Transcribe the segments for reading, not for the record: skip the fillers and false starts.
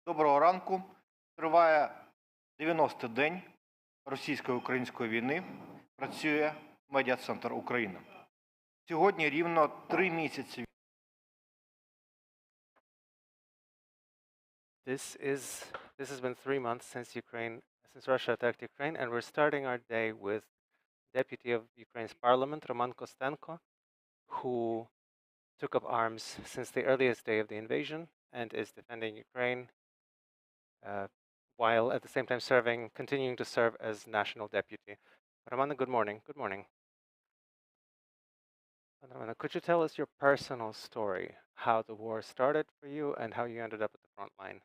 Доброго ранку. Триває 90-й день російсько-української війни. Працює медіа-центр України. Сьогодні рівно 3 місяці. This has been 3 months since Russia attacked Ukraine, and we're starting our day with Deputy of Ukraine's Parliament, Roman Kostenko, who took up arms since the earliest day of the invasion and is defending Ukraine, while at the same time continuing to serve as national deputy. Roman, good morning. Good morning. Roman, could you tell us your personal story, how the war started for you and how you ended up at the front line?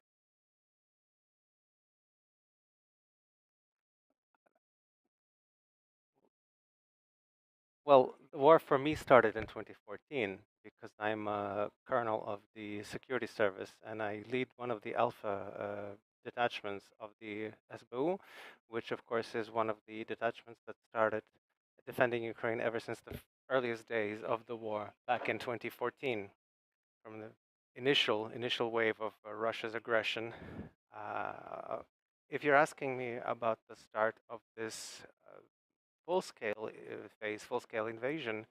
Well, the war for me started in 2014 because I'm a colonel of the security service and I lead one of the Alpha detachments of the SBU, which of course is one of the detachments that started defending Ukraine ever since the earliest days of the war back in 2014, from the initial wave of Russia's aggression. If you're asking me about the start of this full-scale phase, full-scale invasion,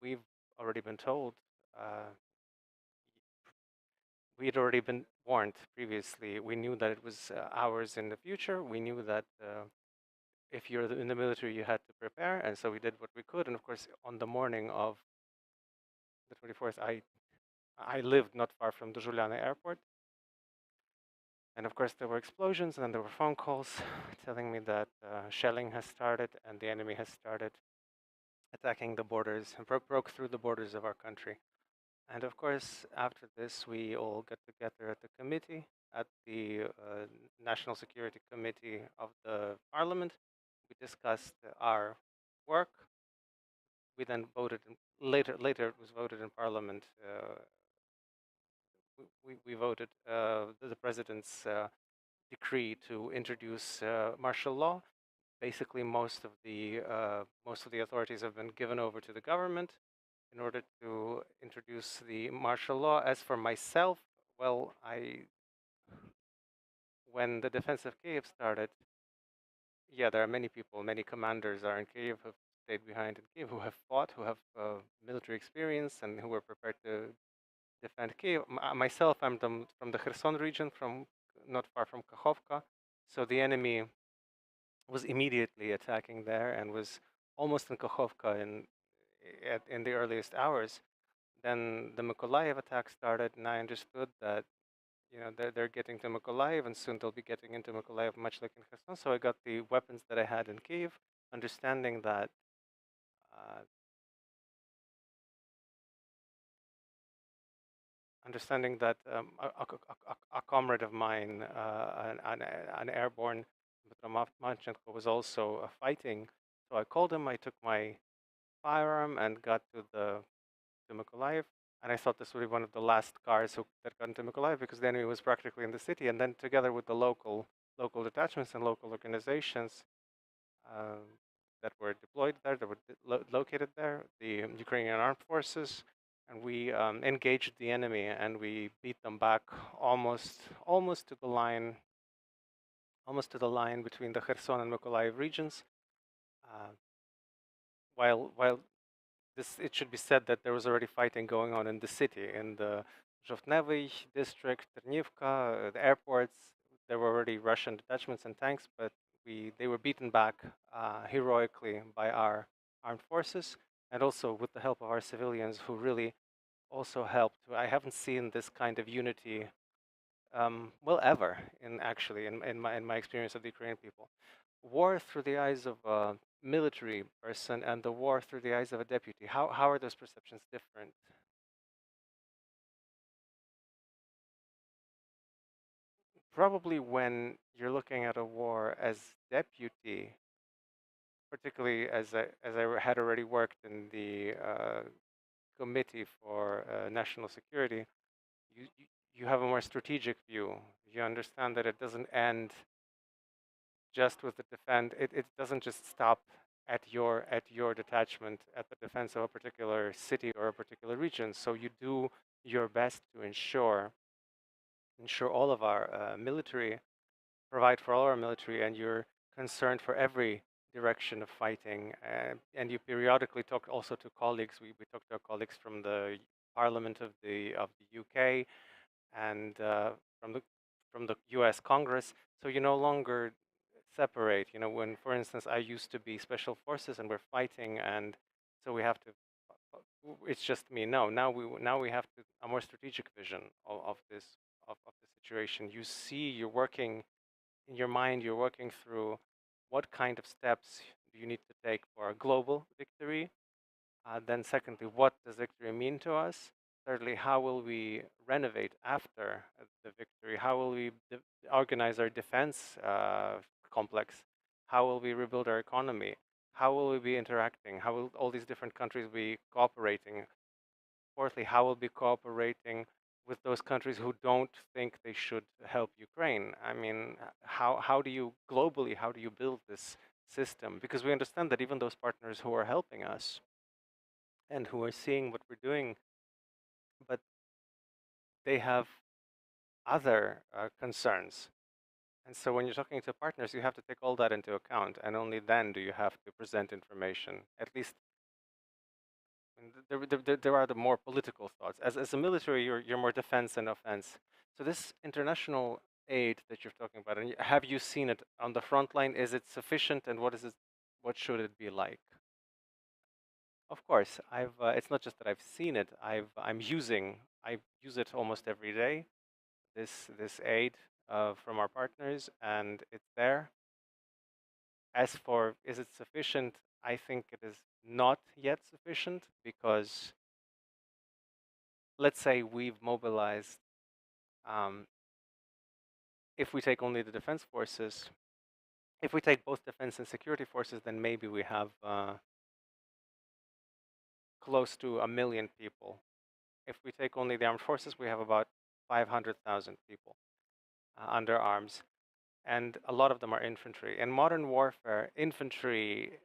we've already been told, we'd already been warned previously. We knew that it was hours in the future. We knew that if you're in the military, you had to prepare, and so we did what we could. And of course, on the morning of the 24th, I lived not far from the Juliana Airport. And of course, there were explosions, and there were phone calls telling me that shelling has started and the enemy has started attacking the borders and broke through the borders of our country. And of course, after this, we all got together at the committee, at the National Security Committee of the Parliament. We discussed our work. We then voted. Later, it was voted in Parliament. We voted the president's decree to introduce martial law. Basically, most of the authorities have been given over to the government in order to introduce the martial law. As for myself, well, when the defense of Kyiv started, yeah, there are many people, many commanders are in Kyiv, who have stayed behind in Kyiv, who have fought, who have military experience, and who were prepared to defend Kyiv. Myself, I'm from the Kherson region, from not far from Kakhovka, so the enemy was immediately attacking there and was almost in Kakhovka in the earliest hours. Then the Mykolaiv attack started, and I understood that they're getting to Mykolaiv, and soon they'll be getting into Mykolaiv, much like in Kherson. So I got the weapons that I had in Kyiv, understanding that a comrade of mine, an airborne, Manchenko, was also fighting. So I called him. I took my firearm and got to Mykolaiv. And I thought this would be one of the last cars that got into Mykolaiv because the enemy was practically in the city. And then together with the local detachments and local organizations that were deployed there, that were located there, the Ukrainian armed forces, and we engaged the enemy and we beat them back almost to the line, between the Kherson and Mykolaiv regions. While it should be said that there was already fighting going on in the city, in the Zhovtnevy district, Ternivka, the airports. There were already Russian detachments and tanks, but they were beaten back heroically by our armed forces, and also with the help of our civilians, who really also helped. I haven't seen this kind of unity, ever in my experience of the Ukrainian people. War through the eyes of a military person and the war through the eyes of a deputy. How are those perceptions different? Probably when you're looking at a war as deputy, particularly as I had already worked in the committee for national security, you have a more strategic view. You understand that it doesn't end just with the defend. It doesn't just stop at your detachment, at the defense of a particular city or a particular region. So you do your best to ensure ensure all of our military, provide for all our military, and you're concerned for every direction of fighting. And you periodically talk also to colleagues. We talk to our colleagues from the Parliament of the UK and from the U.S. Congress. So you no longer separate. You know, when, for instance, I used to be special forces and we're fighting, and so we have to. It's just me. No, now we have to a more strategic vision of this of the situation. You see, you're working in your mind. You're working through what kind of steps do you need to take for a global victory. Then, secondly, what does victory mean to us? Thirdly, how will we renovate after the victory? How will we organize our defense complex? How will we rebuild our economy? How will we be interacting? How will all these different countries be cooperating? Fourthly, how will we be cooperating with those countries who don't think they should help Ukraine? I mean, how do you globally, how do you build this system? Because we understand that even those partners who are helping us and who are seeing what we're doing, but they have other concerns. And so when you're talking to partners, you have to take all that into account, and only then do you have to present information. At least there are the more political thoughts. As a military, you're more defense and offense. So this international aid that you're talking about, and have you seen it on the front line? Is it sufficient, and what is it? What should it be like? Of course, I've. It's not just that I've seen it. I use it almost every day. This aid from our partners, and it's there. As for is it sufficient? I think it is not yet sufficient because let's say we've mobilized. If we take only the defense forces, if we take both defense and security forces, then maybe we have close to 1 million people. If we take only the armed forces, we have about 500,000 people under arms, and a lot of them are infantry. In modern warfare, infantry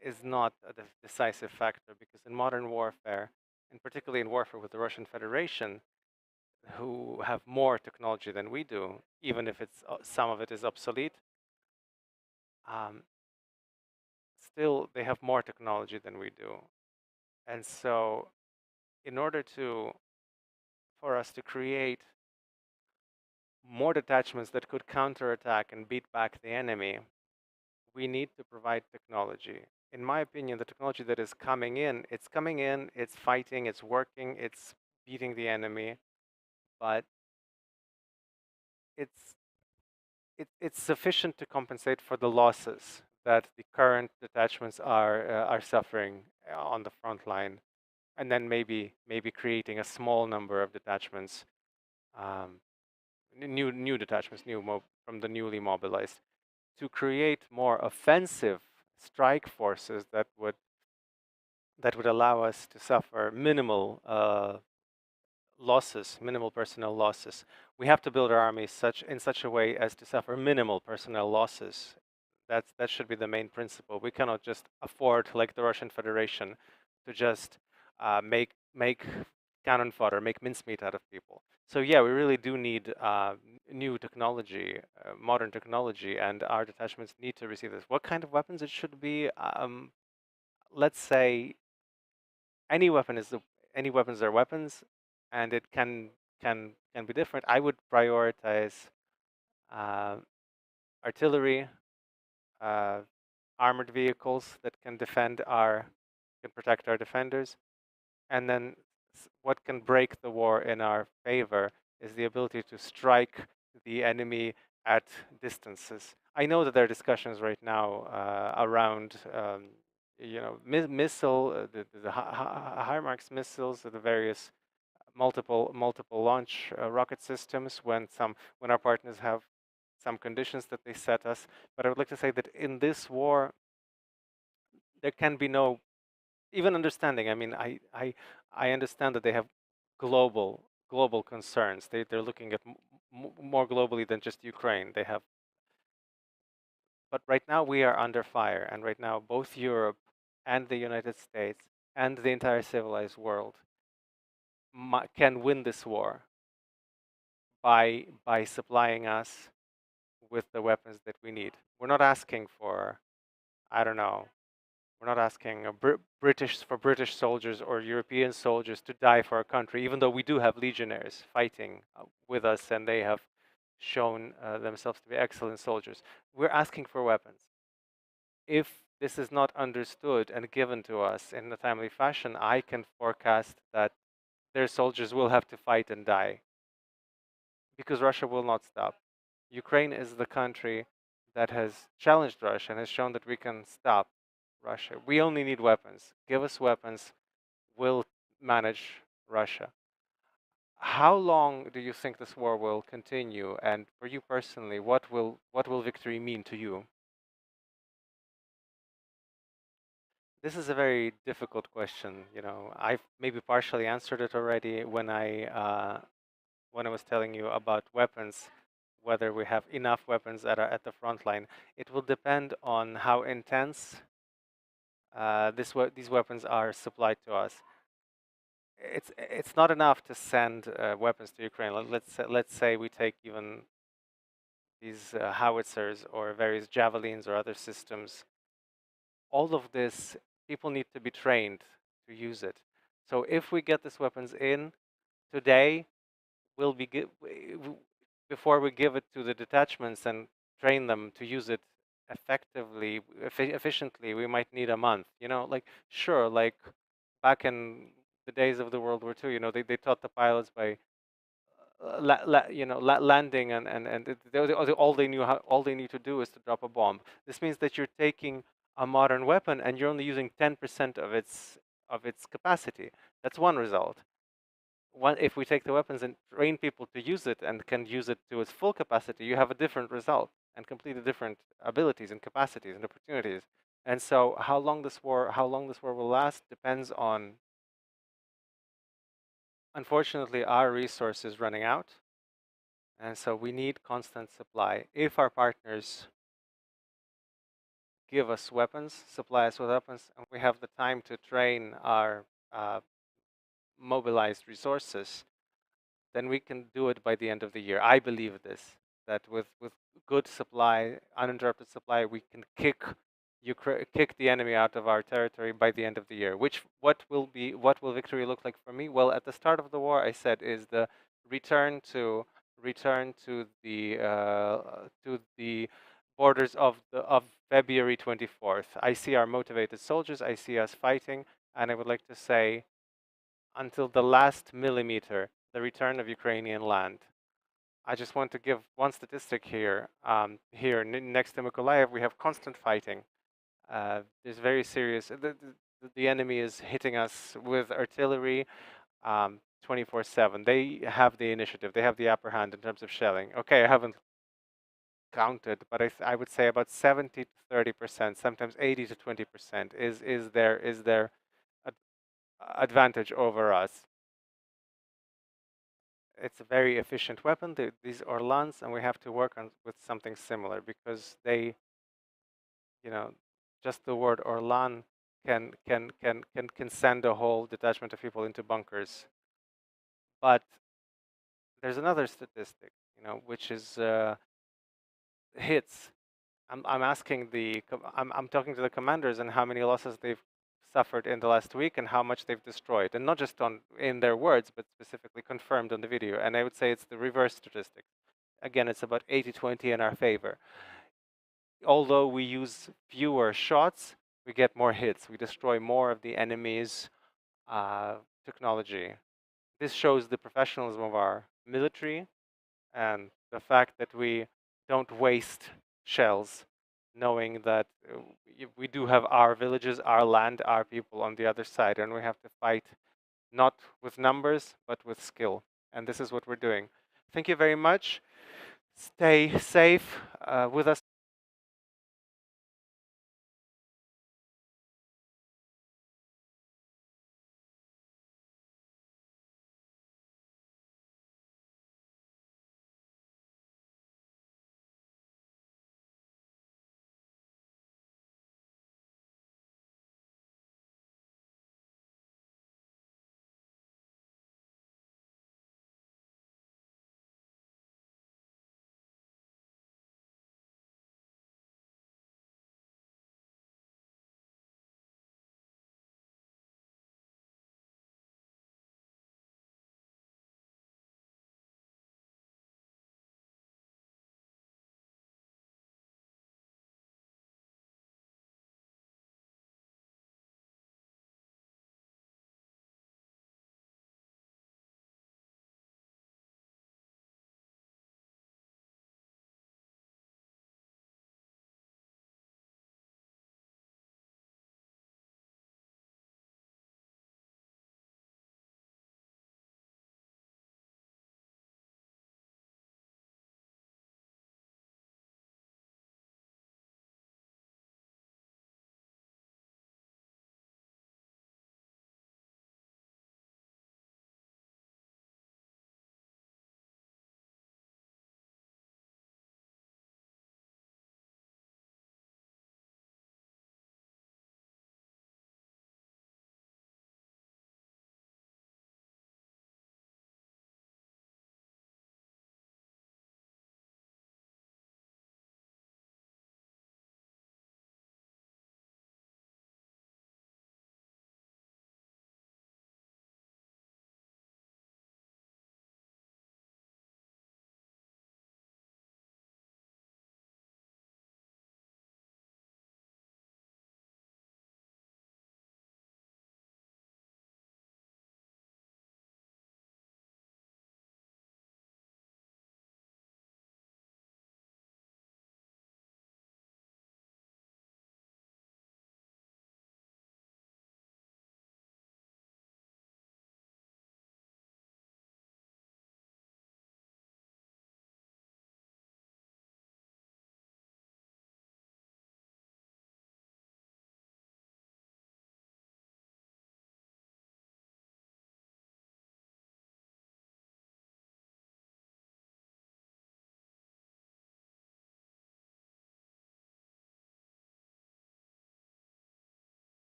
is not a decisive factor because in modern warfare, and particularly in warfare with the Russian Federation, who have more technology than we do, even if it's some of it is obsolete, still they have more technology than we do. And so in order for us to create more detachments that could counterattack and beat back the enemy, we need to provide technology. In my opinion, the technology that is coming in, it's fighting, it's working, it's beating the enemy, but it's it's sufficient to compensate for the losses that the current detachments are suffering on the front line, and then maybe creating a small number of detachments, new detachments, from the newly mobilized, to create more offensive strike forces that would allow us to suffer minimal losses, minimal personnel losses. We have to build our army in such a way as to suffer minimal personnel losses. That should be the main principle. We cannot just afford, like the Russian Federation, to just make cannon fodder, make mincemeat out of people. So yeah, we really do need new technology, modern technology, and our detachments need to receive this. What kind of weapons it should be? Let's say any weapons are weapons, and it can be different. I would prioritize uh, artillery, armored vehicles that can protect our defenders, and then what can break the war in our favor is the ability to strike the enemy at distances. I know that there are discussions right now around missile, the HIMARS missiles, the various multiple launch rocket systems when our partners have some conditions that they set us. But I would like to say that in this war, there can be no even understanding. I mean, I understand that they have global concerns. They're looking at more globally than just Ukraine. They have, but right now we are under fire, and right now both Europe and the United States and the entire civilized world can win this war. by supplying us with the weapons that we need. We're not asking for, I don't know, we're not asking British soldiers or European soldiers to die for our country, even though we do have legionnaires fighting with us, and they have shown themselves to be excellent soldiers. We're asking for weapons. If this is not understood and given to us in a timely fashion, I can forecast that their soldiers will have to fight and die, because Russia will not stop. Ukraine is the country that has challenged Russia and has shown that we can stop Russia. We only need weapons. Give us weapons, we'll manage Russia. How long do you think this war will continue? And for you personally, what will victory mean to you? This is a very difficult question. You know, I've maybe partially answered it already when I was telling you about weapons, whether we have enough weapons that are at the front line. It will depend on how intense these weapons are supplied to us. It's not enough to send weapons to Ukraine. Let's say we take even these howitzers or various javelins or other systems. All of this, people need to be trained to use it. So if we get these weapons in today, will be before we give it to the detachments and train them to use it effectively, efficiently, we might need a month. You know, like sure, like back in the days of the World War II, you know, they taught the pilots by landing and all they need to do is to drop a bomb. This means that you're taking a modern weapon and you're only using 10% of its capacity. That's one result. If we take the weapons and train people to use it and can use it to its full capacity, you have a different result and completely different abilities and capacities and opportunities. And so, how long this war will last depends on, unfortunately, our resources running out, and so we need constant supply. If our partners give us weapons, supply us with weapons, and we have the time to train our mobilized resources, then we can do it by the end of the year. I believe this, that with good supply, uninterrupted supply, we can kick the enemy out of our territory by the end of the year. What will victory look like for me? Well, at the start of the war, I said is the return to the borders of February 24th. I see our motivated soldiers. I see us fighting, and I would like to say, until the last millimeter, the return of Ukrainian land. I just want to give one statistic here. Here next to Mykolaiv, we have constant fighting. There's very serious. The enemy is hitting us with artillery 24/7. They have the initiative. They have the upper hand in terms of shelling. Okay, I haven't counted, but I would say about 70 to 30%, sometimes 80 to 20% is their advantage over us. It's a very efficient weapon, these Orlans, and we have to work with something similar, because they, you know, just the word Orlan can send a whole detachment of people into bunkers. But there's another statistic, you know, which is hits. I'm talking to the commanders and how many losses they've suffered in the last week and how much they've destroyed, and not just in their words, but specifically confirmed on the video. And I would say it's the reverse statistic. Again, it's about 80-20 in our favor. Although we use fewer shots, we get more hits. We destroy more of the enemy's technology. This shows the professionalism of our military and the fact that we don't waste shells, knowing that we do have our villages, our land, our people on the other side, and we have to fight not with numbers, but with skill. And this is what we're doing. Thank you very much. Stay safe with us.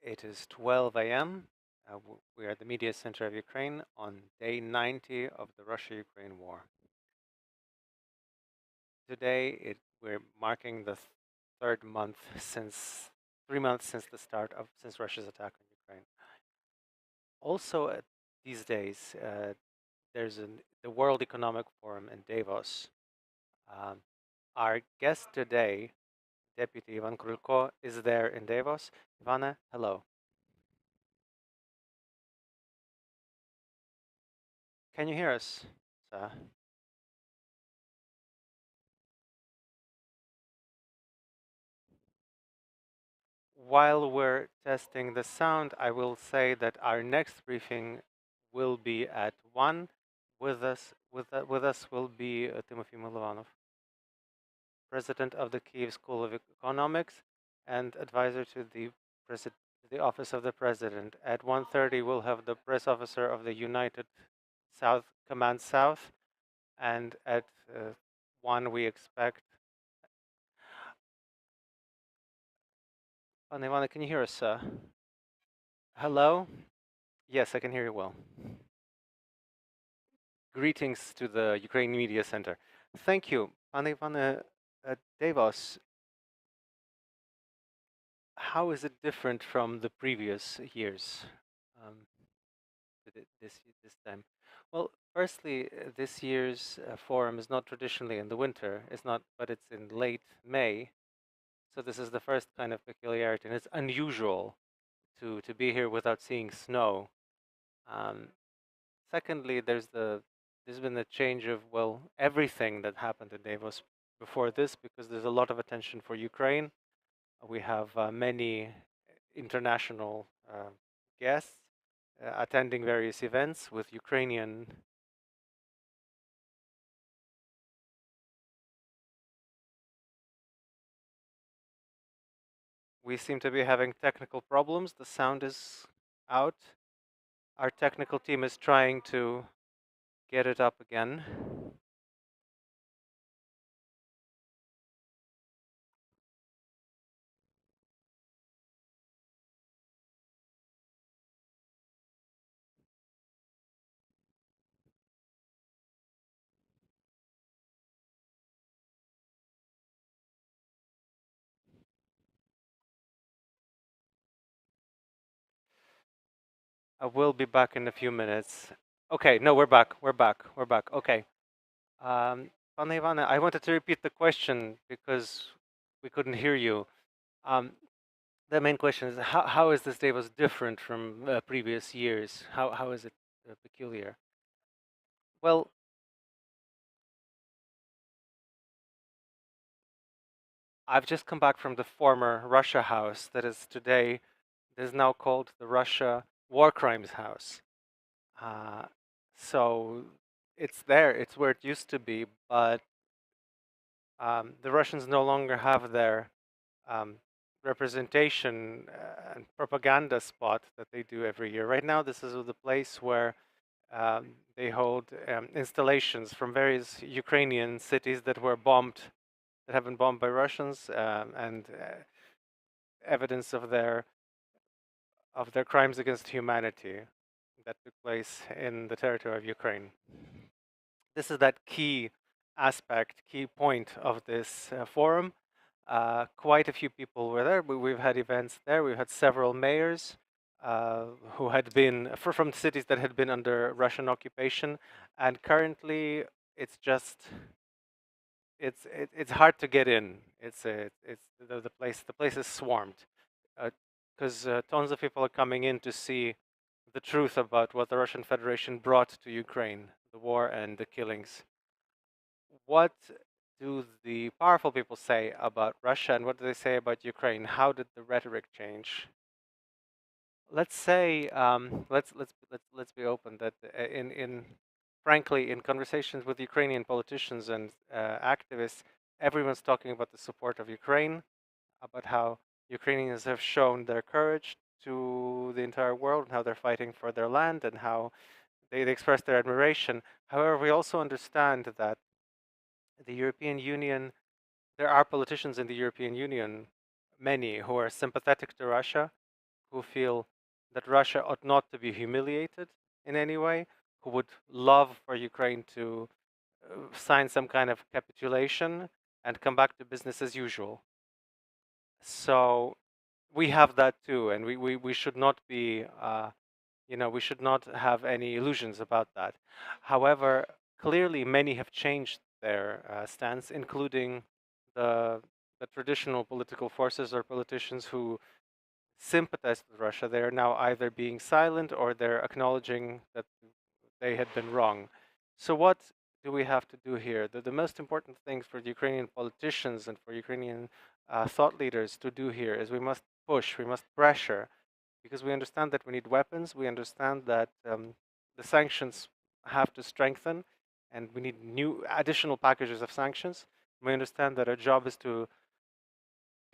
It is 12 a.m. We are at the media center of Ukraine on day 90 of the Russia-Ukraine war. Today, we're marking the third month since 3 months since since Russia's attack on Ukraine. Also, these days, there's the World Economic Forum in Davos. Um, our guest today, Deputy Ivan Krulko, is there in Davos. Ivana, hello. Can you hear us? While we're testing the sound, I will say that our next briefing will be at 1. With us will be Tymofii Mylovanov, president of the Kyiv School of Economics and advisor to the Office of the President. At 1:30, we'll have the press officer of the United South Command South, and at 1 we expect. Ivana, can you hear us? Hello? Yes, I can hear you well. Greetings to the Ukraine Media Center. Thank you. Ivana, Davos, how is it different from the previous years this time? Well, firstly, this year's forum is not traditionally in the winter. It's not, but it's in late May. So this is the first kind of peculiarity, and it's unusual to be here without seeing snow. Secondly, there's been a change of, well, everything that happened in Davos before this, because there's a lot of attention for Ukraine. We have many international guests attending various events with Ukrainian. We seem to be having technical problems. The sound is out. Our technical team is trying to get it up again. I will be back in a few minutes. Okay, no, we're back. We're back. We're back. Okay. Pana Ivana, I wanted to repeat the question because we couldn't hear you. The main question is how is this Davos different from previous years? How is it peculiar? Well, I've just come back from the former Russia House that is now called the Russia War Crimes House. So it's there. It's where it used to be, but the Russians no longer have their representation and propaganda spot that they do every year. Right now, this is the place where they hold installations from various Ukrainian cities that have been bombed by Russians, and evidence of their crimes against humanity that took place in the territory of Ukraine. This is that key aspect, key point of this forum. Quite a few people were there. We've had events there. We've had several mayors who had been from cities that had been under Russian occupation, and currently it's hard to get in. It's the place is swarmed because tons of people are coming in to see the truth about what the Russian Federation brought to Ukraine, the war and the killings. What do the powerful people say about Russia, and what do they say about Ukraine? How did the rhetoric change? Let's say let's be open that frankly in conversations with Ukrainian politicians and activists, everyone's talking about the support of Ukraine, about how Ukrainians have shown their courage to the entire world, and how they're fighting for their land, and how they express their admiration. However, we also understand that the European Union, there are politicians in the European Union, many who are sympathetic to Russia, who feel that Russia ought not to be humiliated in any way, who would love for Ukraine to sign some kind of capitulation and come back to business as usual. So we have that too, and we should not be, we should not have any illusions about that. However, clearly many have changed their stance, including the traditional political forces or politicians who sympathize with Russia. They are now either being silent or they're acknowledging that they had been wrong. So what do we have to do here? The most important things for the Ukrainian politicians and for Ukrainian thought leaders to do here is we must push, we must pressure, because we understand that we need weapons, we understand that the sanctions have to strengthen, and we need new additional packages of sanctions. We understand that our job is to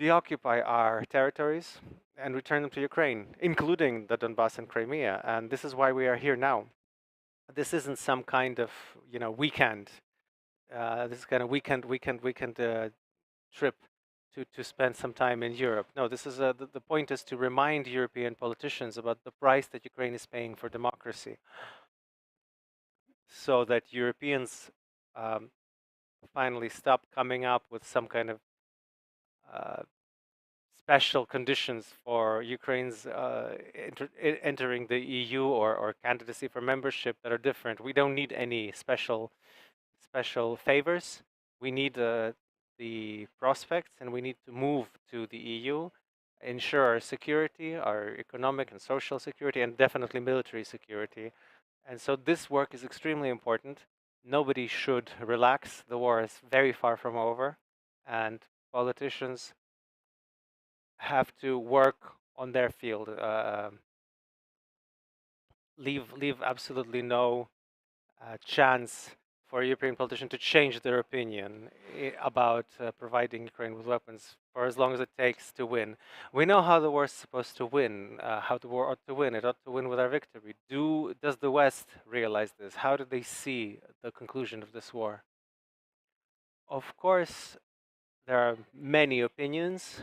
deoccupy our territories and return them to Ukraine, including the Donbass and Crimea. And this is why we are here now. This isn't some kind of weekend. This is kind of weekend trip to spend some time in Europe. No, this is the point is to remind European politicians about the price that Ukraine is paying for democracy, so that Europeans finally stop coming up with some kind of special conditions for Ukraine's entering the EU or candidacy for membership that are different. We don't need any special favors. We need the prospects, and we need to move to the EU, ensure our security, our economic and social security, and definitely military security. And so this work is extremely important. Nobody should relax. The war is very far from over, and politicians have to work on their field. Leave absolutely no chance for a European politician to change their opinion about providing Ukraine with weapons for as long as it takes to win. We know how the war is supposed to win, how the war ought to win. It ought to win with our victory. Does the West realize this? How do they see the conclusion of this war? Of course, there are many opinions.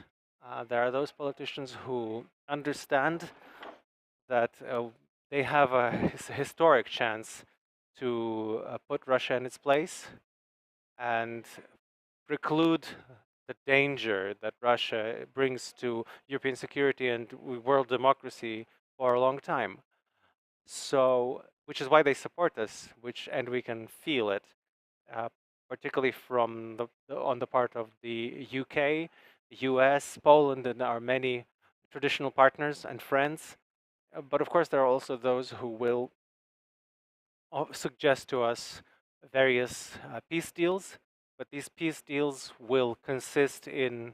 There are those politicians who understand that they have a historic chance to put Russia in its place and preclude the danger that Russia brings to European security and world democracy for a long time. So, which is why they support us, and we can feel it, particularly from on the part of the UK, US, Poland, and our many traditional partners and friends. But of course, there are also those who will suggest to us various peace deals, but these peace deals will consist in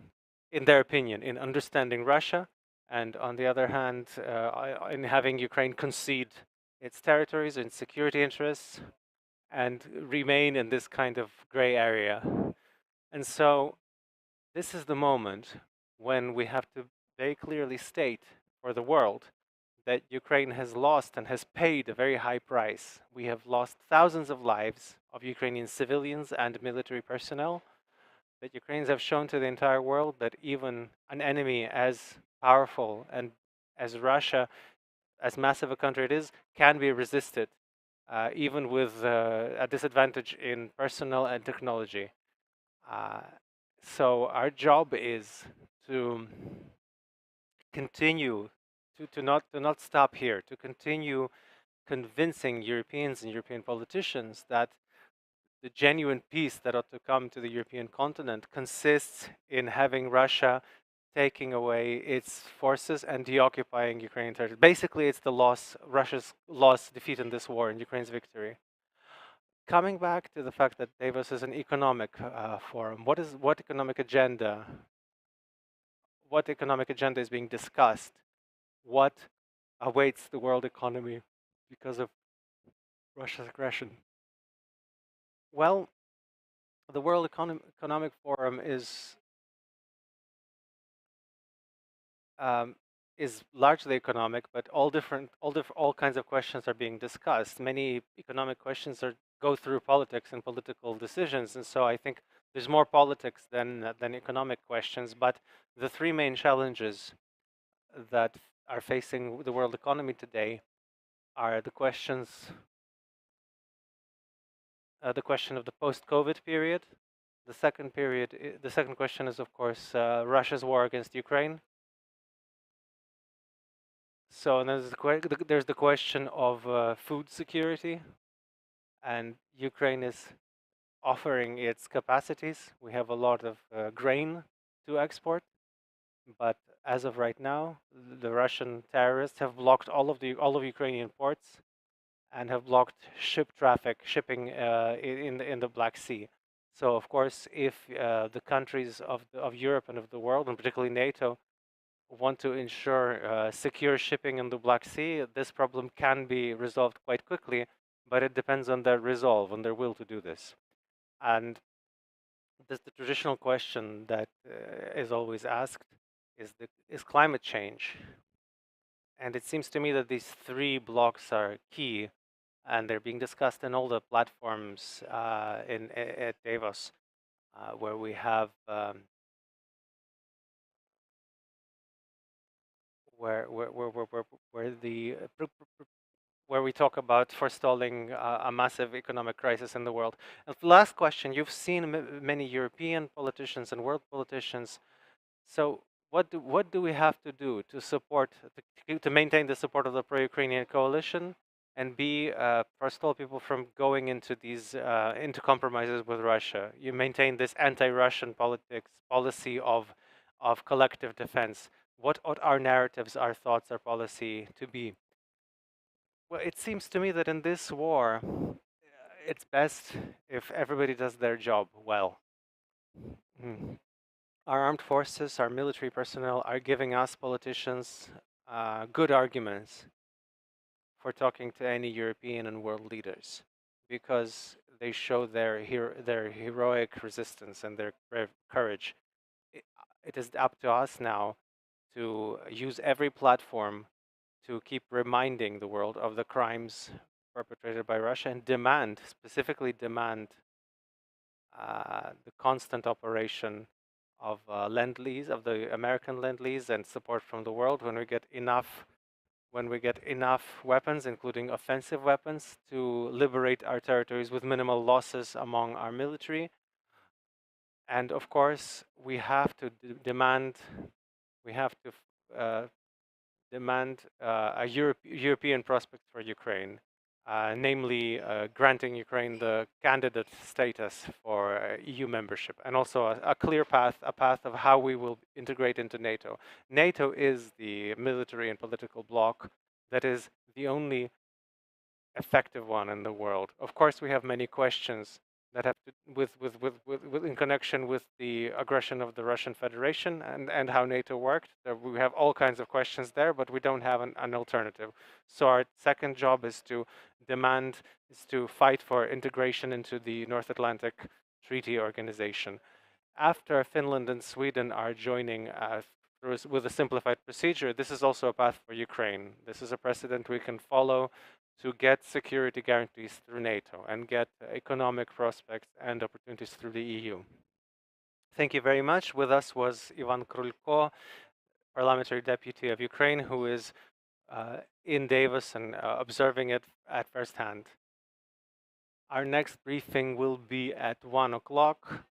their opinion, in understanding Russia, and on the other hand, in having Ukraine concede its territories and security interests and remain in this kind of gray area. And so this is the moment when we have to very clearly state for the world that Ukraine has lost and has paid a very high price. We have lost thousands of lives of Ukrainian civilians and military personnel. That Ukrainians have shown to the entire world that even an enemy as powerful and as Russia, as massive a country it is, can be resisted, even with a disadvantage in personnel and technology. So our job is to continue to not stop here, to continue convincing Europeans and European politicians that the genuine peace that ought to come to the European continent consists in having Russia taking away its forces and deoccupying Ukrainian territory. Basically, it's Russia's loss, defeat in this war, and Ukraine's victory. Coming back to the fact that Davos is an economic forum, what economic agenda is being discussed? What awaits the world economy because of Russia's aggression? Well, the World Economic Forum is largely economic, but all kinds of questions are being discussed. Many economic questions go through politics and political decisions, and so I think there's more politics than economic questions. But the three main challenges that are facing the world economy today are the question of the post-COVID period. The second question is, of course, Russia's war against Ukraine. So and there's the question of food security, and Ukraine is offering its capacities. We have a lot of grain to export, but as of right now, the Russian terrorists have blocked all of Ukrainian ports and have blocked shipping in the Black Sea. So of course, if the countries of Europe and of the world, and particularly NATO, want to ensure secure shipping in the Black Sea, this problem can be resolved quite quickly, but it depends on their resolve, on their will to do this. And the traditional question that is always asked is climate change. And it seems to me that these three blocks are key, and they're being discussed in all the platforms at Davos, where we have where the where we talk about forestalling a massive economic crisis in the world. And the last question: you've seen many European politicians and world politicians. So what do we have to do to support to maintain the support of the pro-Ukrainian coalition and forestall people from going into these into compromises with Russia? You maintain this anti-Russian policy of collective defense. What ought our narratives, our thoughts, our policy to be? Well, it seems to me that in this war, it's best if everybody does their job well. Mm. Our armed forces, our military personnel are giving us politicians good arguments for talking to any European and world leaders, because they show their heroic resistance and their courage. It is up to us now to use every platform to keep reminding the world of the crimes perpetrated by Russia and specifically demand the constant operation of Lend-Lease, of the American Lend-Lease, and support from the world when we get enough weapons, including offensive weapons, to liberate our territories with minimal losses among our military. And of course, we have to demand a European prospect for Ukraine, namely granting Ukraine the candidate status for EU membership, and also a clear path, a path of how we will integrate into NATO. NATO is the military and political bloc that is the only effective one in the world. Of course, we have many questions that have to with in connection with the aggression of the Russian Federation and how NATO worked. We have all kinds of questions there, but we don't have an alternative. So our second job is to fight for integration into the North Atlantic Treaty Organization. After Finland and Sweden are joining with a simplified procedure, this is also a path for Ukraine. This is a precedent we can follow to get security guarantees through NATO and get economic prospects and opportunities through the EU. Thank you very much. With us was Ivan Krulko, parliamentary deputy of Ukraine, who is in Davos and observing it at first hand. Our next briefing will be at 1 o'clock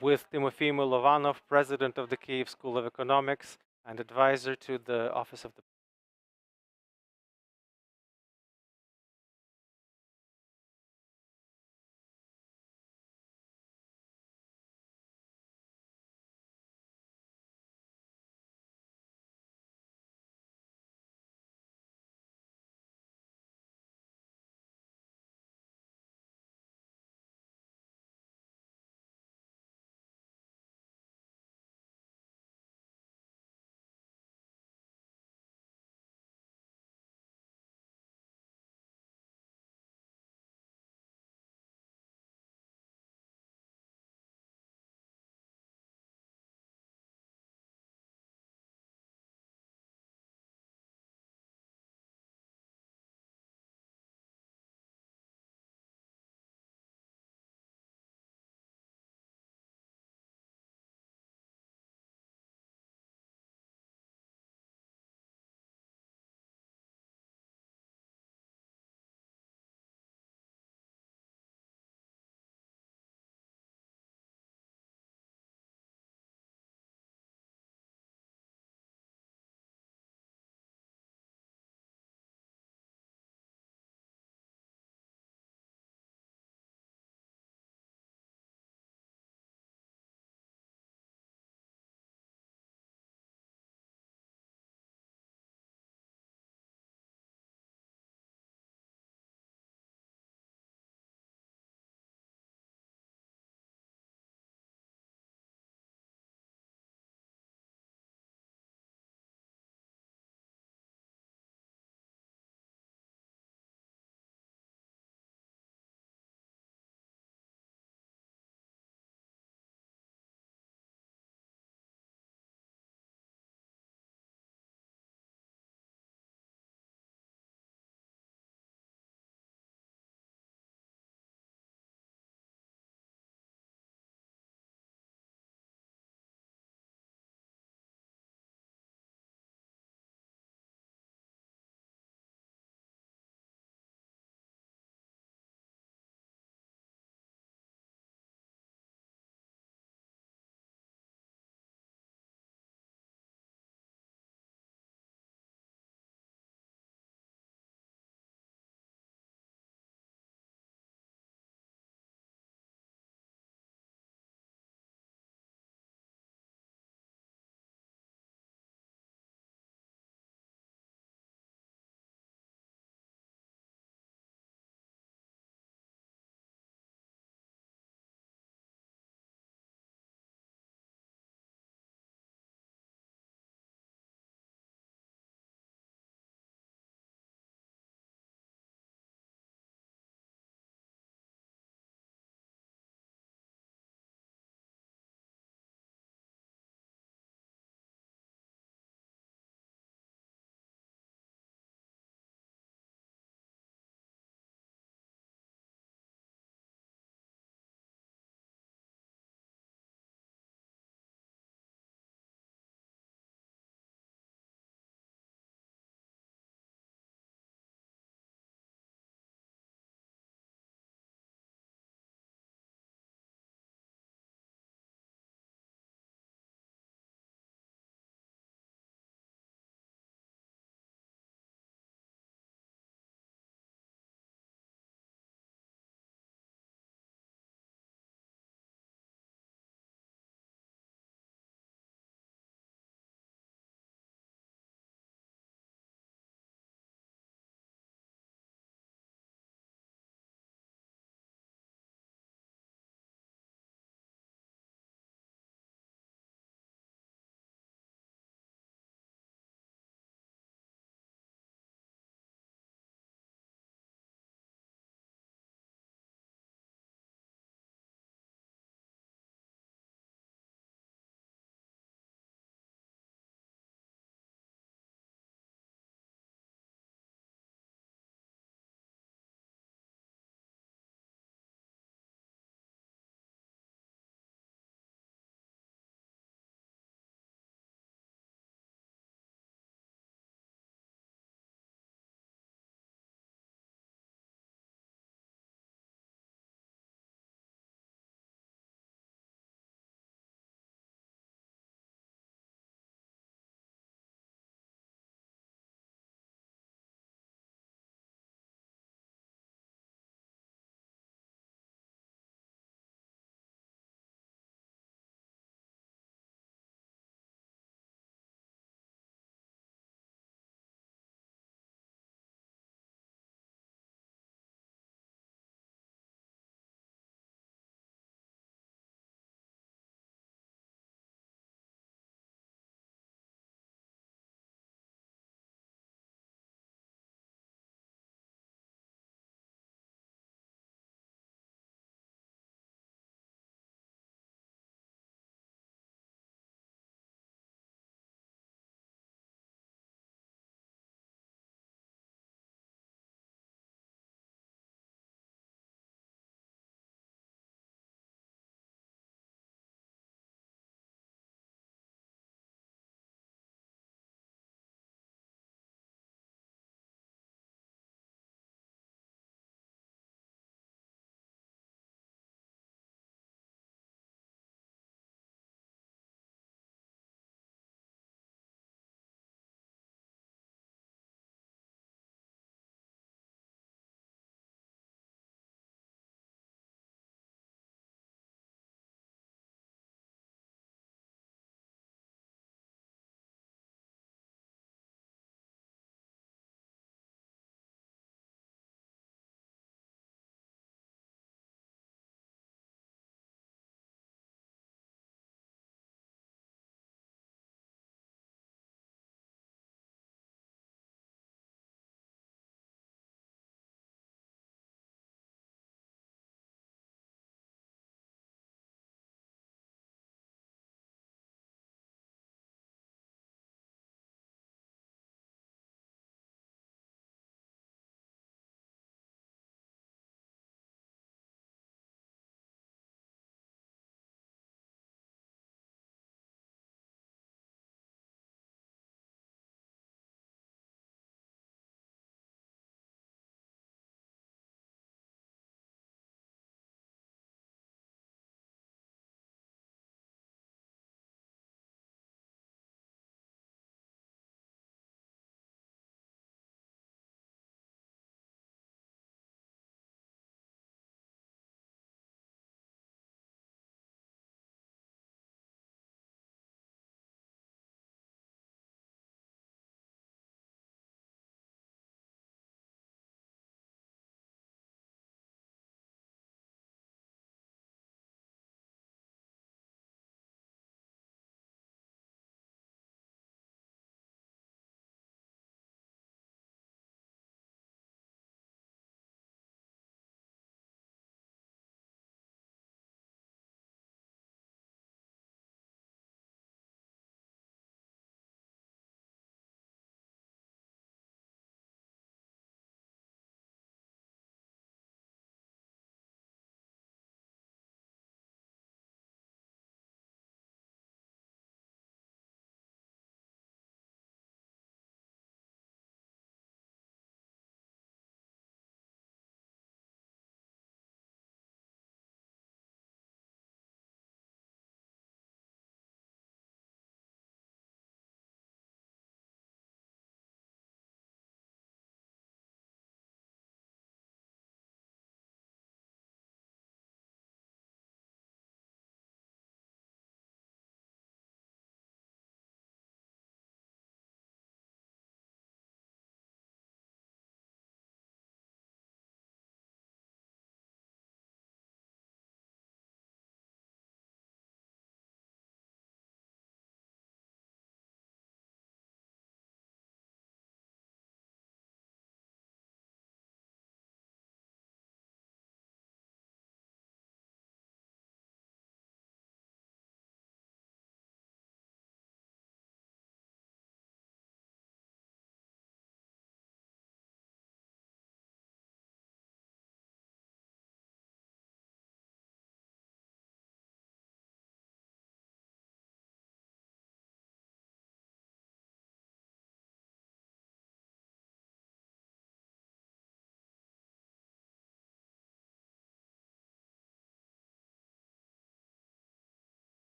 with Tymofii Mylovanov, president of the Kyiv School of Economics and advisor to the Office of the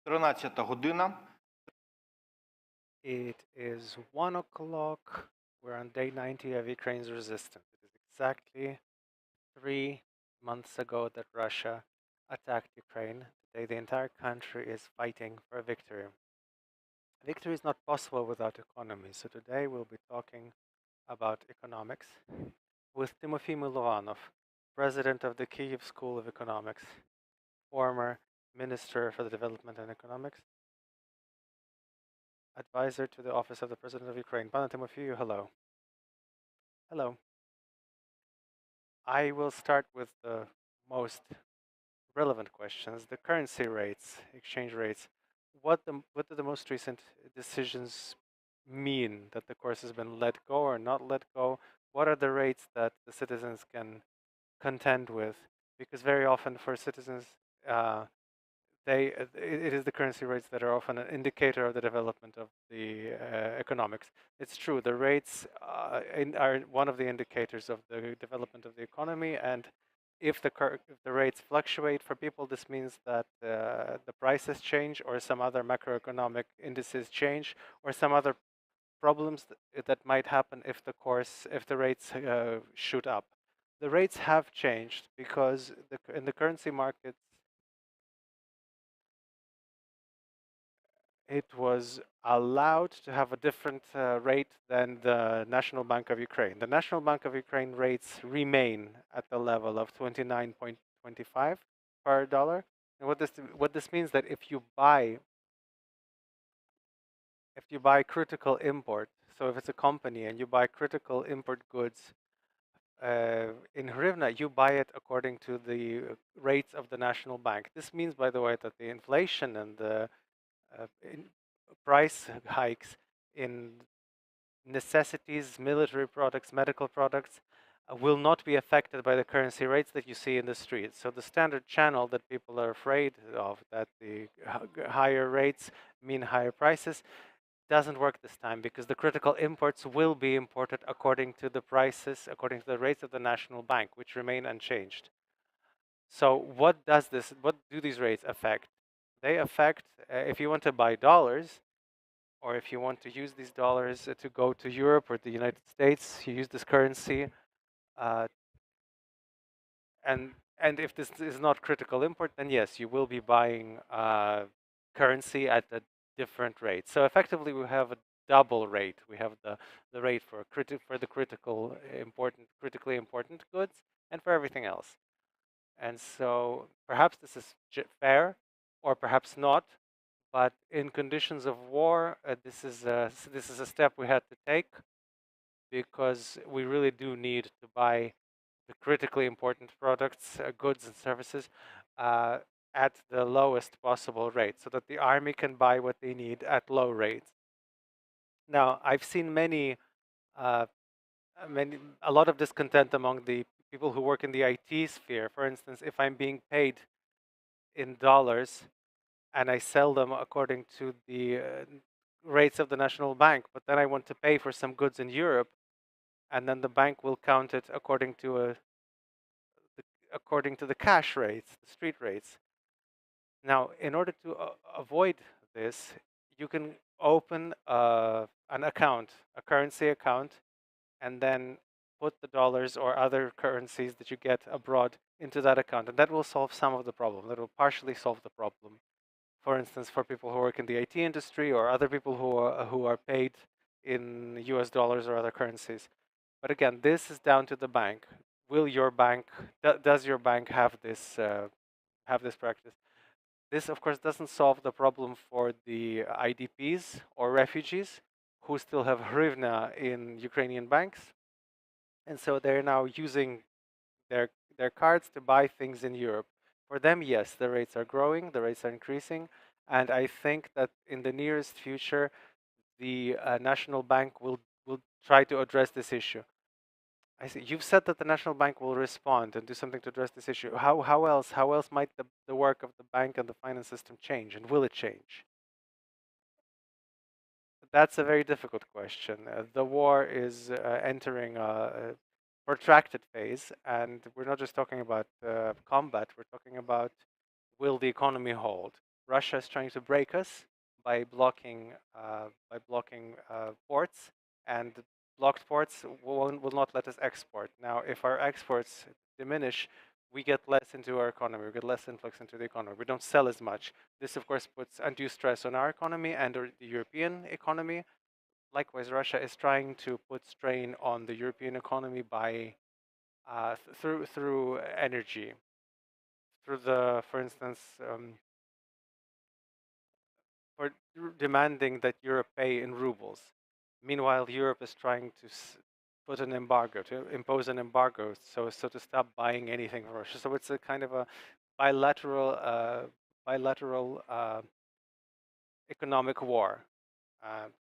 13 година. It is 1 o'clock. We're on day 90 of Ukraine's resistance. It is exactly 3 months ago that Russia attacked Ukraine. Today, the entire country is fighting for victory. Victory is not possible without economy. So today we'll be talking about economics with Tymofii Mylovanov, president of the Kyiv School of Economics, former minister for the development and economics, advisor to the office of the president of Ukraine. Pana Tymofii, hello. Hello. I will start with the most relevant questions, the currency rates, exchange rates. What do the most recent decisions mean that the course has been let go or not let go? What are the rates that the citizens can contend with? Because very often for citizens, it is the currency rates that are often an indicator of the development of the economics. It's true, the rates are one of the indicators of the development of the economy, and if the rates fluctuate for people, this means that the prices change, or some other macroeconomic indices change, or some other problems that might happen if the rates shoot up. The rates have changed because in the currency markets, it was allowed to have a different rate than the National Bank of Ukraine. The National Bank of Ukraine rates remain at the level of 29.25 per dollar. And what this means that if you buy critical import, so if it's a company and you buy critical import goods in hryvnia, you buy it according to the rates of the national bank. This means, by the way, that the inflation and the price hikes in necessities, military products, medical products will not be affected by the currency rates that you see in the streets. So the standard channel that people are afraid of, that the higher rates mean higher prices, doesn't work this time, because the critical imports will be imported according to the prices, according to the rates of the national bank, which remain unchanged. So what do these rates affect? They affect, if you want to buy dollars, or if you want to use these dollars to go to Europe or the United States, you use this currency. Uh, and if this is not critical import, then yes, you will be buying currency at a different rate. So effectively, we have a double rate. We have the rate for the critically important goods, and for everything else. And so perhaps this is fair, or perhaps not. But in conditions of war, this is a step we had to take, because we really do need to buy the critically important products, goods and services at the lowest possible rate, so that the army can buy what they need at low rates. Now, I've seen a lot of discontent among the people who work in the IT sphere. For instance, if I'm being paid in dollars and I sell them according to the rates of the national bank, but then I want to pay for some goods in Europe, and then the bank will count it according to the cash rates, the street rates. Now, in order to avoid this, you can open an account, a currency account, and then put the dollars or other currencies that you get abroad into that account, and that will solve some of the problem. That will partially solve the problem. For instance, for people who work in the IT industry, or other people who are paid in US dollars or other currencies. But again, this is down to the bank. Will your bank, does your bank have this practice? This, of course, doesn't solve the problem for the IDPs or refugees who still have hryvnia in Ukrainian banks, and so they're now using their cards to buy things in Europe. For them, yes, the rates are growing, the rates are increasing, and I think that in the nearest future, the national bank will try to address this issue. I see. You've said that the national bank will respond and do something to address this issue. How else might the work of the bank and the finance system change, and will it change? That's a very difficult question. The war is entering a protracted phase, and we're not just talking about combat. We're talking about, will the economy hold? Russia is trying to break us by blocking ports, and blocked ports will not let us export. Now, if our exports diminish, we get less into our economy. We get less influx into the economy. We don't sell as much. This, of course, puts undue stress on our economy and the European economy. Likewise, Russia is trying to put strain on the European economy by through energy, through for instance, for demanding that Europe pay in rubles. Meanwhile, Europe is trying to put an embargo, to impose an embargo, so to stop buying anything from Russia. So it's a kind of a bilateral economic war,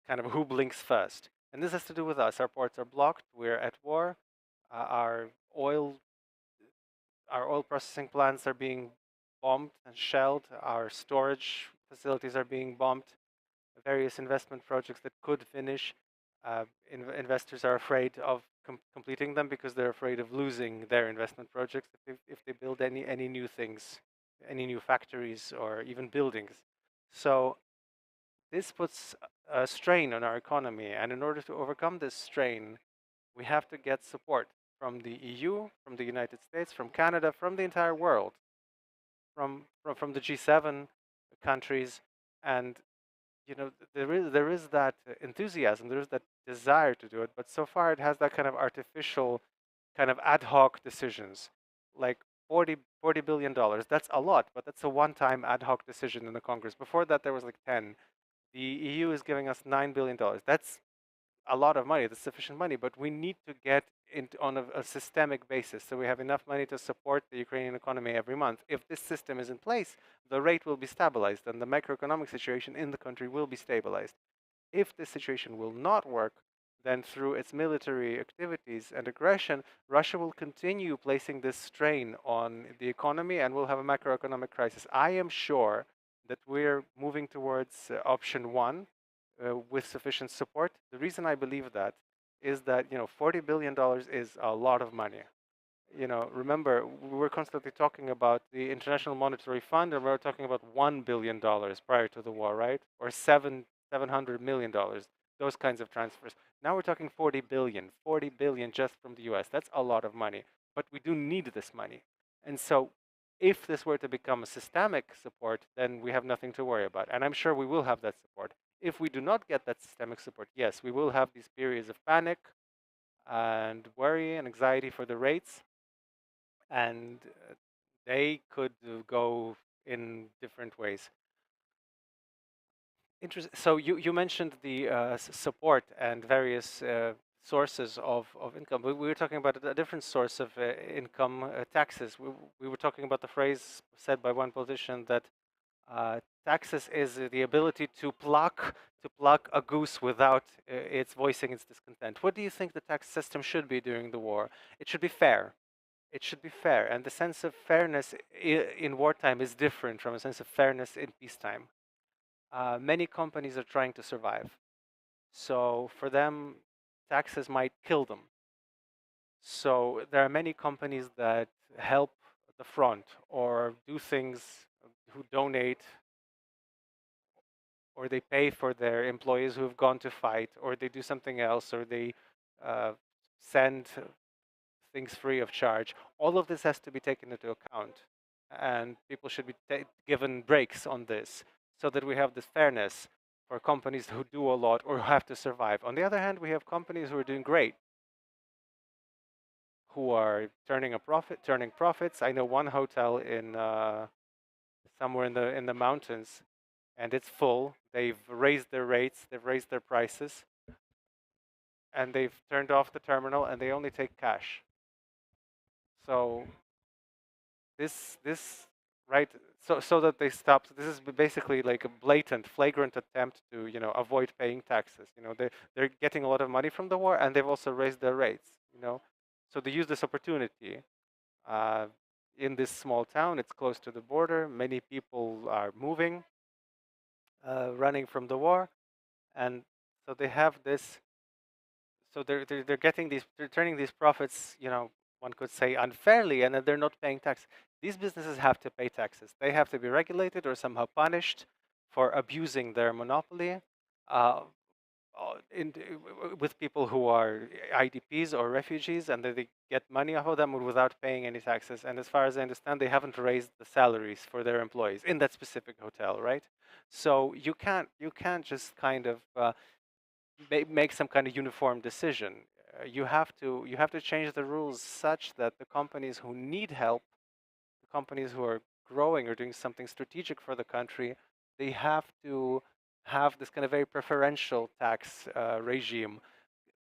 kind of who blinks first. And this has to do with us. Our ports are blocked. We're at war. Our oil processing plants are being bombed and shelled. Our storage facilities are being bombed. Various investment projects that could finish. Investors are afraid of completing them because they're afraid of losing their investment projects if they build any new things, any new factories or even buildings. So this puts a strain on our economy, and in order to overcome this strain, we have to get support from the EU, from the United States, from Canada, from the entire world, from the G7 countries. And there is that enthusiasm, there is that desire to do it, but so far it has that kind of artificial, kind of ad hoc decisions, like $40 billion. That's a lot, but that's a one-time ad hoc decision in the Congress. Before that, there was like 10. The EU is giving us $9 billion. That's a lot of money. That's sufficient money, but we need to get into on a systemic basis, so we have enough money to support the Ukrainian economy every month. If this system is in place, the rate will be stabilized, and the macroeconomic situation in the country will be stabilized. If this situation will not work, then through its military activities and aggression, Russia will continue placing this strain on the economy, and we'll have a macroeconomic crisis. I am sure that we're moving towards option one, with sufficient support. The reason I believe that is that $40 billion is a lot of money. Remember, we were constantly talking about the International Monetary Fund, and we were talking about $1 billion prior to the war, right? Or $700 million, those kinds of transfers. Now we're talking 40 billion just from the US. That's a lot of money, but we do need this money. And so if this were to become a systemic support, then we have nothing to worry about. And I'm sure we will have that support. If we do not get that systemic support, yes, we will have these periods of panic and worry and anxiety for the rates, and they could go in different ways. So you mentioned the support and various sources of income. We were talking about a different source of income, taxes. We were talking about the phrase said by one politician that taxes is the ability to pluck a goose without its voicing its discontent. What do you think the tax system should be during the war? It should be fair. It should be fair, and the sense of fairness in wartime is different from a sense of fairness in peacetime. Many companies are trying to survive, so for them, taxes might kill them. So there are many companies that help the front or do things, who donate, or they pay for their employees who have gone to fight, or they do something else, or they send things free of charge. All of this has to be taken into account, and people should be given breaks on this, so that we have this fairness for companies who do a lot or have to survive. On the other hand, we have companies who are doing great, who are turning profits. I know one hotel in somewhere in the mountains, and it's full. They've raised their rates, they've raised their prices, and they've turned off the terminal, and they only take cash. So this right, so that they stop. This is basically like a blatant, flagrant attempt to avoid paying taxes. They're getting a lot of money from the war, and they've also raised their rates. So they use this opportunity. In this small town, it's close to the border. Many people are moving, running from the war, and so they have this. So they're getting these, they're turning these profits, one could say unfairly, and then they're not paying tax. these businesses have to pay taxes. They have to be regulated or somehow punished for abusing their monopoly uh, with people who are IDPs or refugees, and they get money off of them without paying any taxes. And as far as I understand, they haven't raised the salaries for their employees in that specific hotel, right? So you can't just kind of make some kind of uniform decision. You have to change the rules such that the companies who need help, the companies who are growing or doing something strategic for the country, they have to have this kind of very preferential tax regime.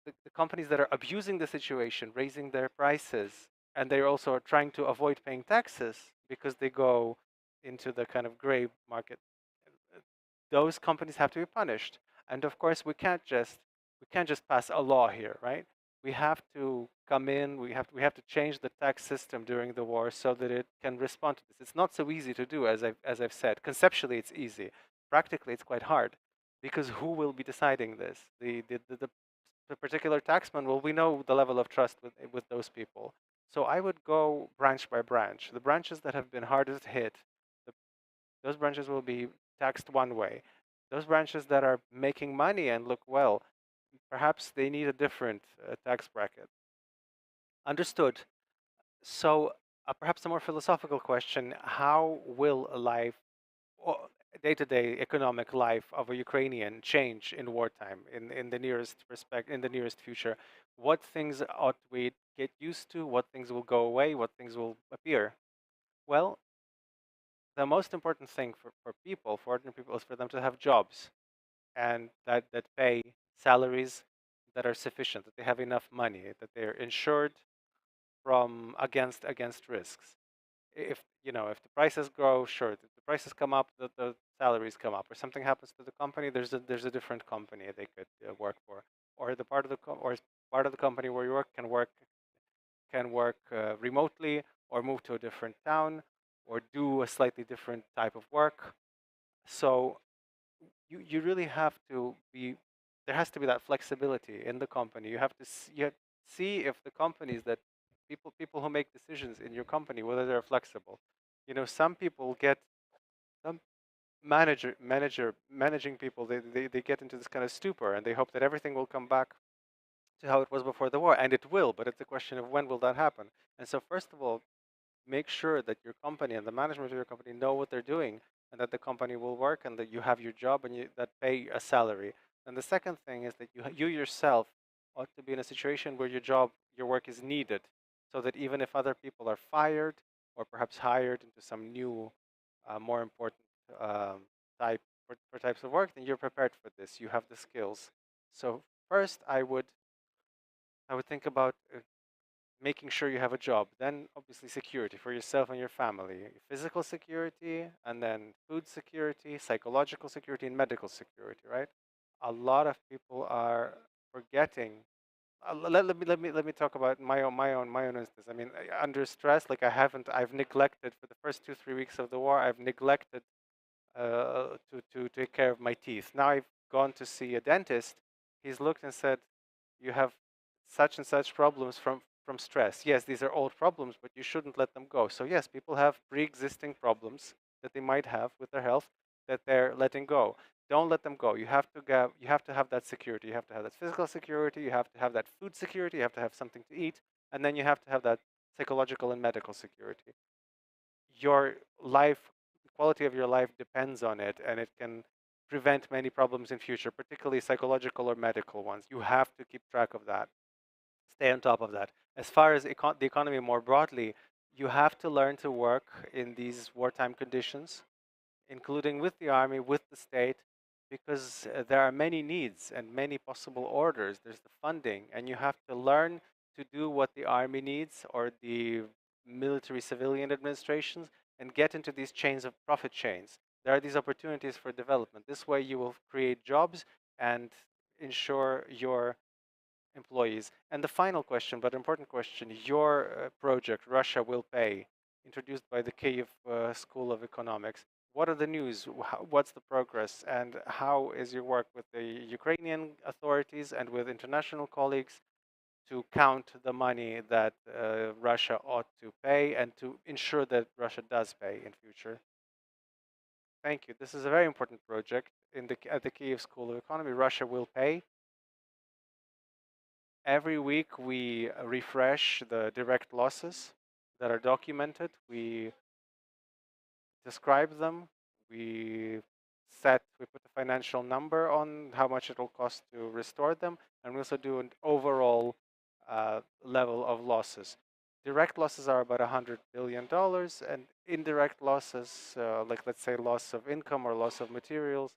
The companies that are abusing the situation, raising their prices, and they also are trying to avoid paying taxes because they go into the kind of gray market, those companies have to be punished. And of course, we can't just pass a law here, right? We have to come in. We have to change the tax system during the war so that it can respond to this. It's not so easy to do, as I've said. Conceptually, it's easy. Practically, it's quite hard, because who will be deciding this? The particular taxman. Well, we know the level of trust with those people. So I would go branch by branch. The branches that have been hardest hit, the those branches will be taxed one way. Those branches that are making money and look well, perhaps they need a different tax bracket. Understood. So, perhaps a more philosophical question: how will a life, day-to-day economic life of a Ukrainian change in wartime, in the in the nearest future? What things ought we get used to? What things will go away? What things will appear? Well, the most important thing for ordinary people, is for them to have jobs, and that pay salaries that are sufficient, that they have enough money, that they're insured from against risks. If the prices grow, sure, if the prices come up, the salaries come up, or something happens to the company, there's a different company they could work for, or part of the company where you work remotely, or move to a different town, or do a slightly different type of work. So you really have to be, there has to be that flexibility in the company. You have to see if the companies that people who make decisions in your company, whether they're flexible. Some people get, some managing people, they get into this kind of stupor, and they hope that everything will come back to how it was before the war, and it will, but it's a question of when will that happen. And so, first of all, make sure that your company and the management of your company know what they're doing, and that the company will work, and that you have your job, and that pay a salary. And the second thing is that you yourself ought to be in a situation where your work is needed, so that even if other people are fired, or perhaps hired into some new, more important um, for types of work, then you're prepared for this. You have the skills. So first, I would think about making sure you have a job. Then, obviously, security for yourself and your family, physical security, and then food security, psychological security, and medical security, right? A lot of people are forgetting. Let me talk about my own instance. I mean, under stress, like I've neglected for the first 2 3 weeks of the war. I've neglected to take care of my teeth. Now I've gone to see a dentist. He's looked and said, "You have such and such problems from stress. Yes, these are old problems, but you shouldn't let them go." So yes, people have pre-existing problems that they might have with their health that they're letting go. Don't let them go. You have to have that security. You have to have that physical security. You have to have that food security. You have to have something to eat, and then you have to have that psychological and medical security. Your life, the quality of your life depends on it, and it can prevent many problems in future, particularly psychological or medical ones. You have to keep track of that. Stay on top of that. As far as the economy more broadly, you have to learn to work in these wartime conditions, including with the army, with the state, because there are many needs and many possible orders. There's the funding, and you have to learn to do what the army needs, or the military civilian administrations, and get into these chains of profit chains. There are these opportunities for development. This way, you will create jobs and ensure your employees. And the final question, but important question: your project, Russia Will Pay, introduced by the Kyiv School of Economics. What are the news? What's the progress? And how is your work with the Ukrainian authorities and with international colleagues? to count the money that Russia ought to pay and to ensure that Russia does pay in future. Thank you. This is a very important project at the Kyiv School of Economy. Russia will pay. Every week we refresh the direct losses that are documented. We describe them. We put a financial number on how much it will cost to restore them, and we also do an overall level of losses. Direct losses are about $100 billion, and indirect losses, like let's say loss of income or loss of materials.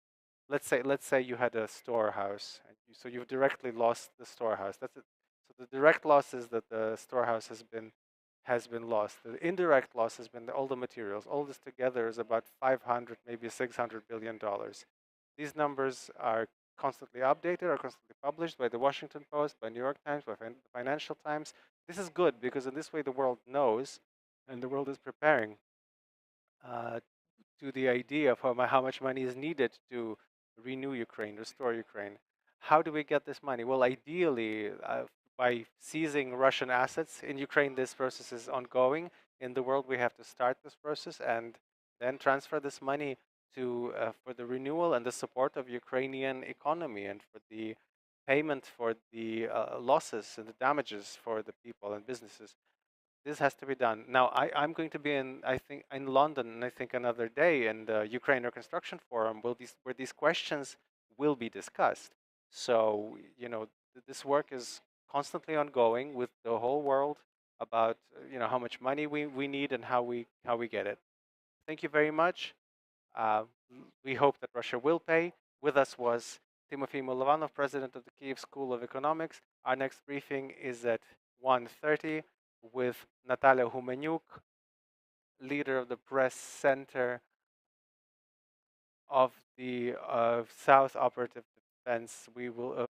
Let's say you had a storehouse, and so you've directly lost the storehouse. That's it. So the direct loss is that the storehouse has been lost. The indirect loss has been all the materials. All this together is about 500, maybe $600 billion. These numbers are constantly updated, are constantly published by the Washington Post, by New York Times, by the Financial Times. This is good because in this way the world knows, and the world is preparing to the idea of how much money is needed to renew Ukraine, restore Ukraine. How do we get this money? Well, ideally, by seizing Russian assets. In Ukraine, this process is ongoing. In the world, we have to start this process and then transfer this money to for the renewal and the support of Ukrainian economy and for the payment for the losses and the damages for the people and businesses. This has to be done. Now, I'm going to be I think, in London, I think another day, in the Ukraine Reconstruction Forum, where these questions will be discussed. So, this work is constantly ongoing with the whole world about, how much money we need and how we get it. Thank you very much. Uh, we hope that Russia will pay. With us was Tymofii Mylovanov, president of the Kyiv School of Economics. Our next briefing is at 1:30 with Natalia Humeniuk, leader of the press center of the South Operative Defense. We will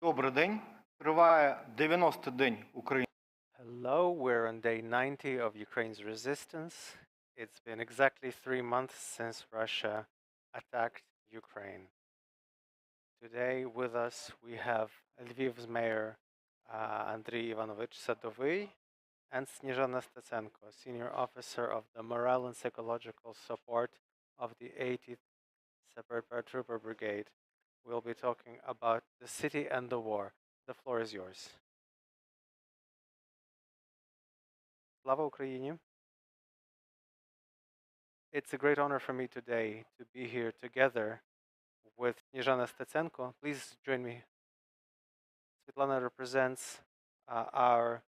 Добрий день. Триває 90-й день України. Hello, we're on day 90 of Ukraine's resistance. It's been exactly 3 months since Russia attacked Ukraine. Today with us we have Lviv's mayor Andriy Ivanovich Sadovy and Snezhana Stetsenko, senior officer of the morale and psychological support of the 80th Separate Paratrooper Brigade. We'll be talking about the city and the war. The floor is yours. Slava Ukraini. It's a great honor for me today to be here together with Snezhana Stetsenko. Please join me. Svetlana represents our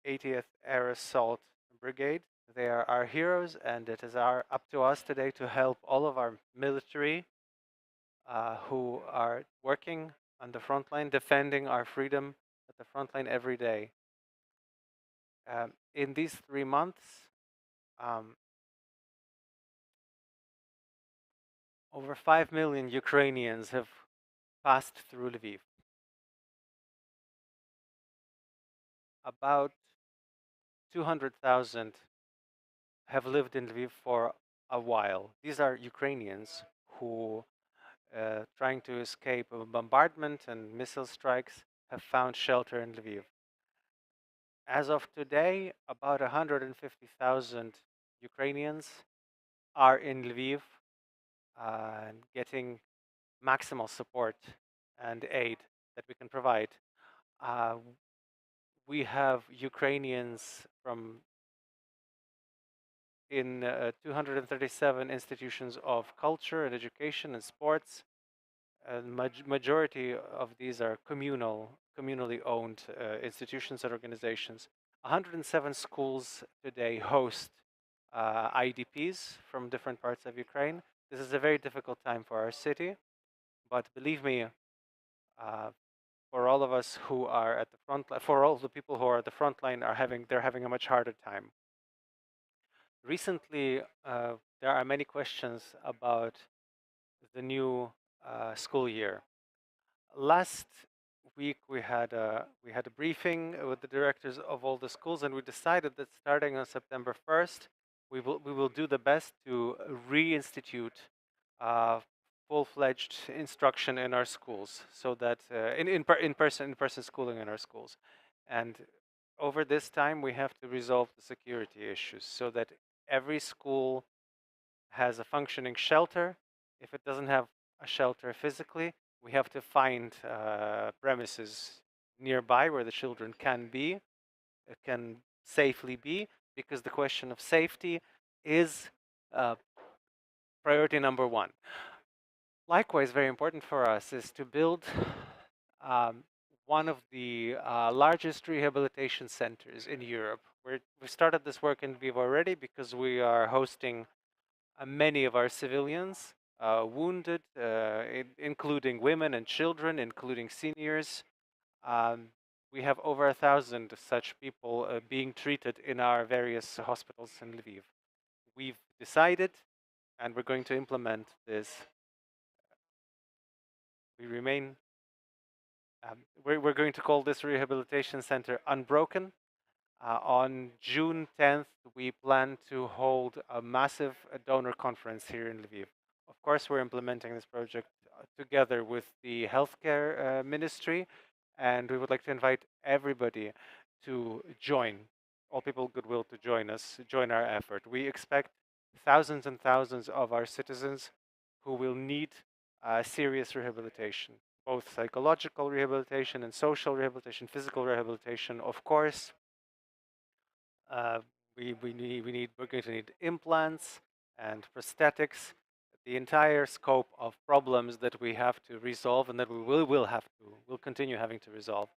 80th Air Assault Brigade. They are our heroes, and it is up to us today to help all of our military who are working on the front line, defending our freedom at the front line every day. In these 3 months, over 5 million Ukrainians have passed through Lviv. About 200,000 have lived in Lviv for a while. These are Ukrainians who, trying to escape a bombardment and missile strikes, have found shelter in Lviv. As of today, about 150,000 Ukrainians are in Lviv getting maximal support and aid that we can provide. We have Ukrainians from in 237 institutions of culture and education and sports. Majority of these are communally owned institutions and organizations. 107 schools today host IDPs from different parts of Ukraine. This is a very difficult time for our city, but believe me, for all of us who are at the front, for all the people who are at the front line, they're having a much harder time. Recently, there are many questions about the new school year. Last week we had a briefing with the directors of all the schools, and we decided that starting on September 1st, we will do the best to reinstitute full-fledged instruction in our schools, so that in person schooling in our schools, and over this time we have to resolve the security issues so that every school has a functioning shelter. If it doesn't have a shelter physically, we have to find premises nearby where the children can safely be, because the question of safety is priority number one. Likewise, very important for us is to build one of the largest rehabilitation centers in Europe. We started this work in Lviv already because we are hosting many of our civilians wounded, including women and children, including seniors. We have over 1,000 such people being treated in our various hospitals in Lviv. We've decided, and we're going to implement this. We're going to call this rehabilitation center Unbroken. On June 10th, we plan to hold a massive donor conference here in Lviv. Of course, we're implementing this project together with the healthcare ministry, and we would like to invite everybody to join, all people of goodwill to join us, join our effort. We expect thousands and thousands of our citizens who will need serious rehabilitation, both psychological rehabilitation and social rehabilitation, physical rehabilitation, of course. We're going to need implants and prosthetics, the entire scope of problems that we have to resolve and that we'll continue having to resolve.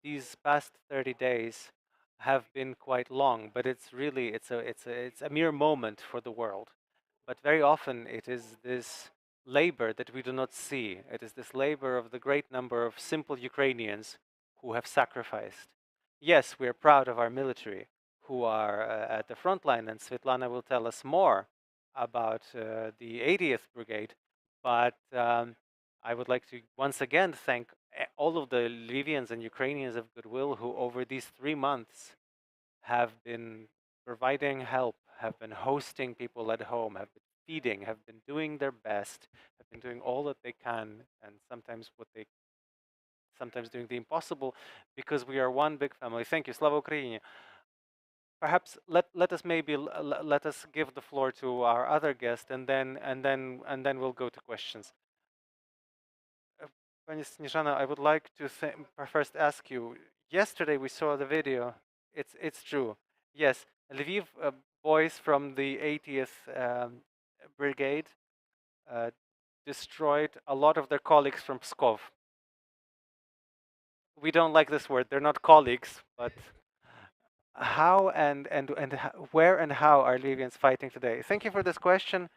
These past 30 days have been quite long, but it's a mere moment for the world. But very often it is this labor that we do not see. It is this labor of the great number of simple Ukrainians who have sacrificed. Yes, we are proud of our military who are at the front line, and Svetlana will tell us more about the 80th Brigade, but I would like to once again thank all of the Libyans and Ukrainians of goodwill who, over these 3 months, have been providing help, have been hosting people at home, have been feeding, have been doing their best, have been doing all that they can, and sometimes doing the impossible, because we are one big family. Thank you, Slava Ukraini. Perhaps let us maybe let us give the floor to our other guest, and then we'll go to questions. Pani Sniżana, I would like to first ask you. Yesterday we saw the video. It's true. Yes, Lviv boys from the 80th Brigade destroyed a lot of their colleagues from Pskov. We don't like this word. They're not colleagues, but how and where and how are Libyans fighting today? Thank you for this question.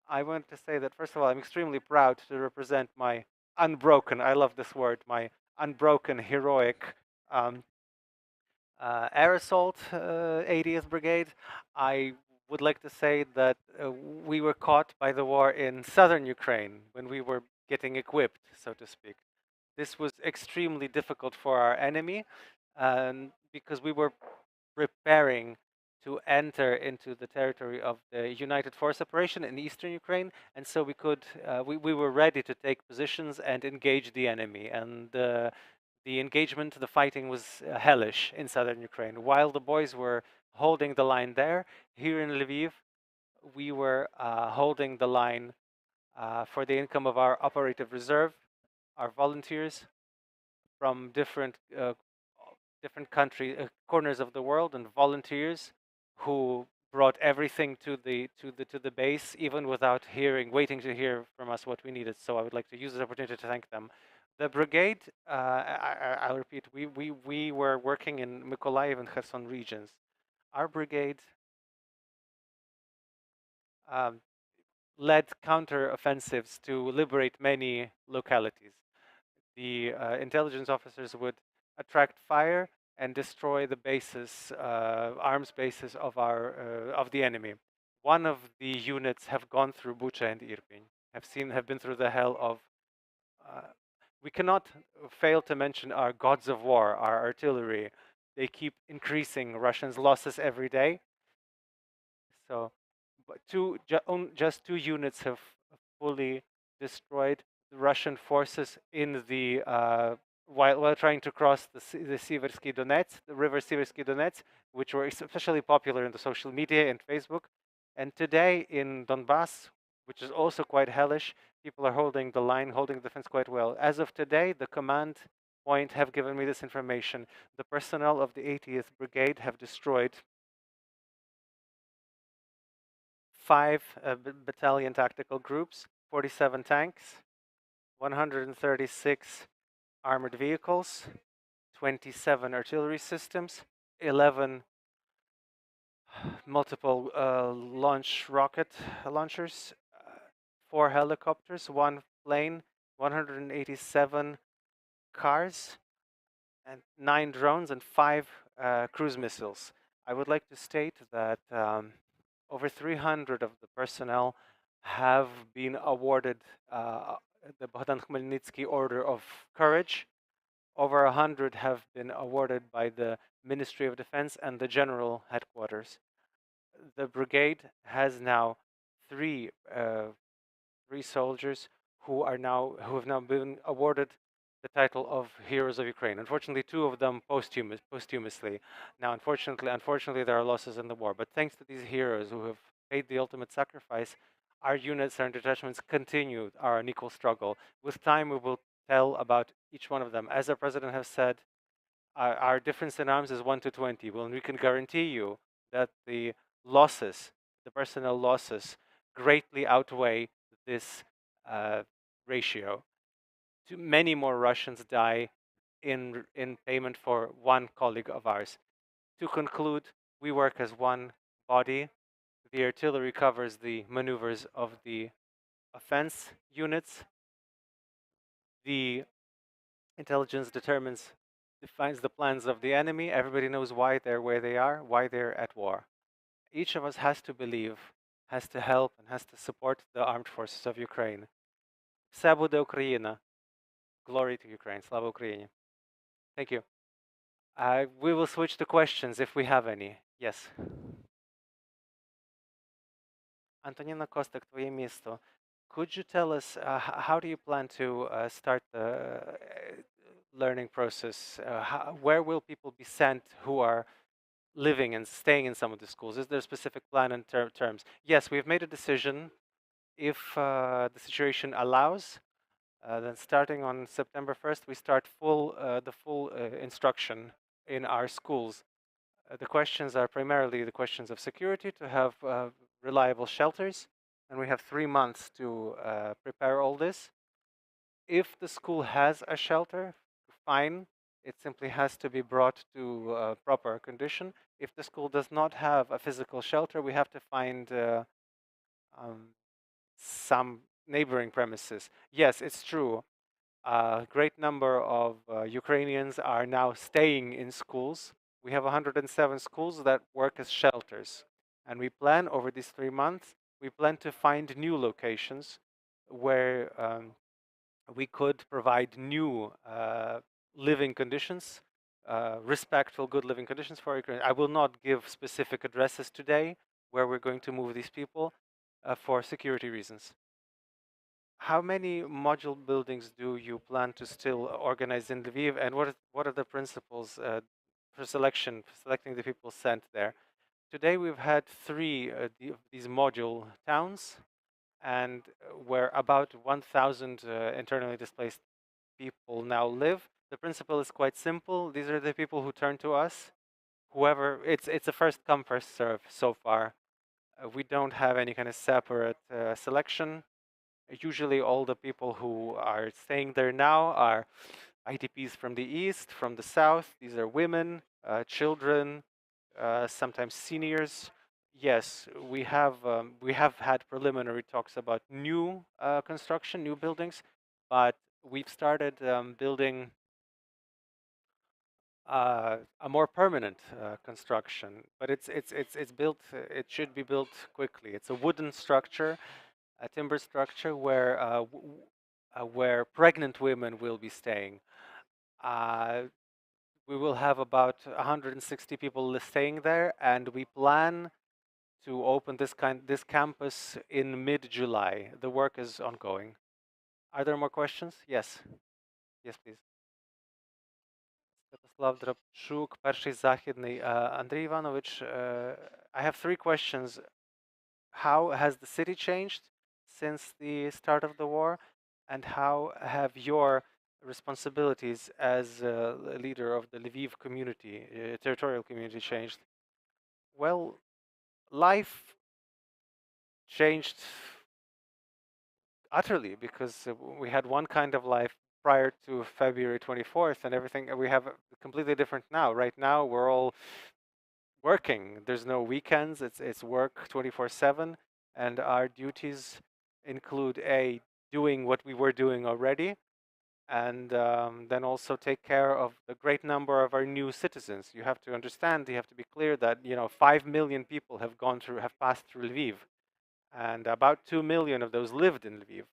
I want to say that first of all, I'm extremely proud to represent my unbroken. I love this word. My unbroken heroic um, air assault 80th Brigade. I would like to say that we were caught by the war in southern Ukraine when we were getting equipped, so to speak. This was extremely difficult for our enemy because we were preparing to enter into the territory of the United Force operation in eastern Ukraine, and so we were ready to take positions and engage the enemy. And the engagement, the fighting was hellish in southern Ukraine. While the boys were holding the line there, here in Lviv, we were holding the line for the income of our operative reserve, our volunteers from different corners of the world, and volunteers who brought everything to the base, even without waiting to hear from us what we needed. So I would like to use this opportunity to thank them. The brigade, I'll repeat, we were working in Mykolaiv and Kherson regions. Our brigade um, led counter-offensives to liberate many localities. The intelligence officers would attract fire and destroy the bases, arms bases of the enemy. One of the units have gone through Bucha and Irpin, have been through the hell of. We cannot fail to mention our gods of war, our artillery. They keep increasing Russians' losses every day. So, but just two units have fully destroyed the Russian forces in the while trying to cross the Siversky Donetsk, the river Siversky Donetsk, which were especially popular in the social media and Facebook. And today in Donbass, which is also quite hellish, people are holding the line, holding the defense quite well. As of today, the command point have given me this information. The personnel of the 80th Brigade have destroyed 5 battalion tactical groups, 47 tanks, 136 armored vehicles, 27 artillery systems, 11 multiple launch rocket launchers, 4 helicopters, 1 plane, 187 cars, and 9 drones, and 5 cruise missiles. I would like to state that over 300 of the personnel have been awarded the Bogdan Khmelnytsky Order of Courage. Over 100 have been awarded by the Ministry of Defense and the General Headquarters. The brigade has now three soldiers who have now been awarded the title of Heroes of Ukraine. Unfortunately, 2 of them posthumously. Now, unfortunately, there are losses in the war. But thanks to these heroes who have paid the ultimate sacrifice, our units and detachments continue our unequal struggle. With time, we will tell about each one of them. As our president has said, our difference in arms is 1 to 20. Well, we can guarantee you that the personnel losses, greatly outweigh this ratio. Many more Russians die in payment for one colleague of ours. To conclude, we work as one body. The artillery covers the maneuvers of the offense units. The intelligence defines the plans of the enemy. Everybody knows why they're where they are, why they're at war. Each of us has to believe, has to help, and has to support the armed forces of Ukraine. Все буде Україна. Glory to Ukraine. Slava Ukraini. Thank you. We will switch to questions if we have any. Yes. Antonina Kostek, твоє місто. Could you tell us how do you plan to start the learning process? Where will people be sent who are living and staying in some of the schools? Is there a specific plan in terms? Yes, we've made a decision. If the situation allows, then starting on September 1st, we start the full instruction in our schools. The questions are primarily the questions of security, to have reliable shelters, and we have 3 months to prepare all this. If the school has a shelter, fine. It simply has to be brought to proper condition. If the school does not have a physical shelter, we have to find some neighboring premises. Yes, it's true. A great number of Ukrainians are now staying in schools. We have 107 schools that work as shelters. And we plan over these 3 months, we plan to find new locations where we could provide new living conditions, respectful, good living conditions for Ukraine. I will not give specific addresses today where we're going to move these people for security reasons. How many module buildings do you plan to still organize in Lviv, and what are the principles for selecting the people sent there? Today we've had 3 of these module towns, and where about 1,000 internally displaced people now live. The principle is quite simple. These are the people who turn to us. Whoever, it's a first come first serve so far. We don't have any kind of separate selection. Usually all the people who are staying there now are IDPs from the east, from the south. These are women, children, sometimes seniors. Yes, we have had preliminary talks about new construction, new buildings, but we've started building a more permanent construction. But it's built. It should be built quickly. It's a wooden structure, a timber structure where pregnant women will be staying. We will have about 160 people staying there, and we plan to open this campus in mid-July. The work is ongoing. Are there more questions? Yes. Yes, please. Святослав Драбчук, перший західний. Андрій Ivановich, I have 3 questions. How has the city changed since the start of the war, and how have your responsibilities as a leader of the Lviv community, territorial community, changed? Well, life changed utterly, because we had one kind of life prior to February 24th, and everything we have completely different now. Right now, we're all working. There's no weekends. It's work 24/7, and our duties include doing what we were doing already, and then also take care of the great number of our new citizens. You have to understand. You have to be clear that 5 million people have passed through Lviv, and about 2 million of those lived in Lviv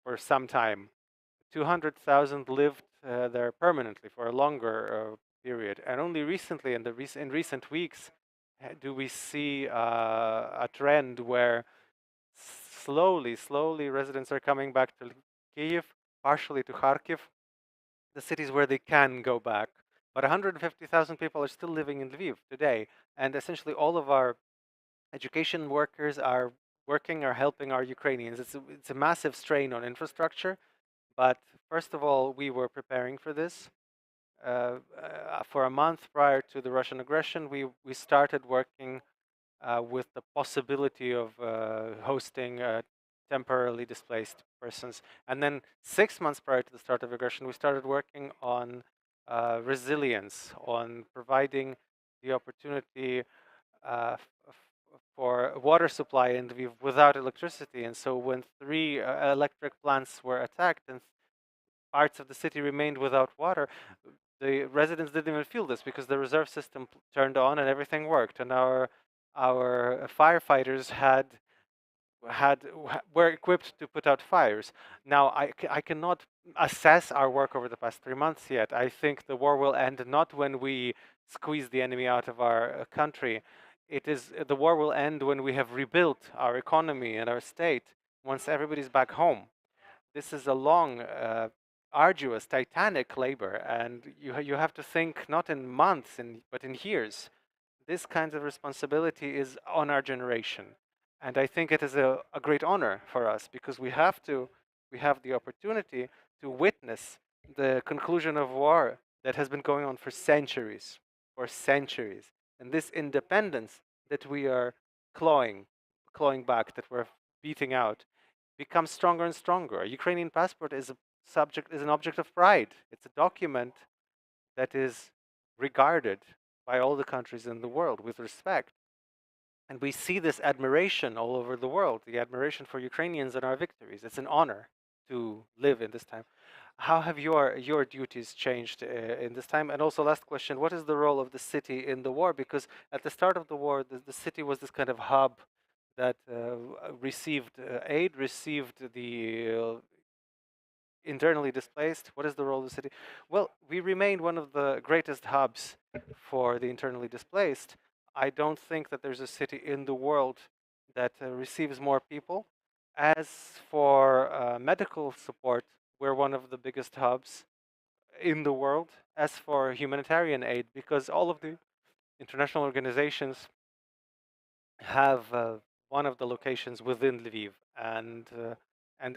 for some time. 200,000 lived there permanently for a longer period, and only recently, in recent weeks, do we see a trend where slowly residents are coming back to Kyiv, partially to Kharkiv, the cities where they can go back. But 150,000 people are still living in Lviv today, and essentially all of our education workers are helping our Ukrainians. It's a massive strain on infrastructure, but first of all, we were preparing for this. For a month prior to the Russian aggression, we started working with the possibility of hosting temporarily displaced persons. And then 6 months prior to the start of aggression, we started working on resilience, on providing the opportunity for water supply in Lviv without electricity. And so when 3 electric plants were attacked and parts of the city remained without water, the residents didn't even feel this, because the reserve system turned on and everything worked. And our firefighters had were equipped to put out fires. Now, I cannot assess our work over the past 3 months yet. I think the war will end not when we squeeze the enemy out of our country. The war will end when we have rebuilt our economy and our state, once everybody's back home. This is a long, arduous, titanic labor, and you have to think not in months, but in years. This kind of responsibility is on our generation, and I think it is a great honor for us because we have the opportunity to witness the conclusion of war that has been going on for centuries, and this independence that we are clawing back, that we're beating out, becomes stronger and stronger. A Ukrainian passport is an object of pride. It's a document that is regarded by all the countries in the world with respect. And we see this admiration all over the world, the admiration for Ukrainians and our victories. It's an honor to live in this time. How have your duties changed in this time? And also, last question, what is the role of the city in the war? Because at the start of the war, the city was this kind of hub that received aid, received the internally displaced. What is the role of the city? Well, we remain one of the greatest hubs for the internally displaced. I don't think that there's a city in the world that receives more people. As for medical support, we're one of the biggest hubs in the world. As for humanitarian aid, because all of the international organizations have one of the locations within Lviv and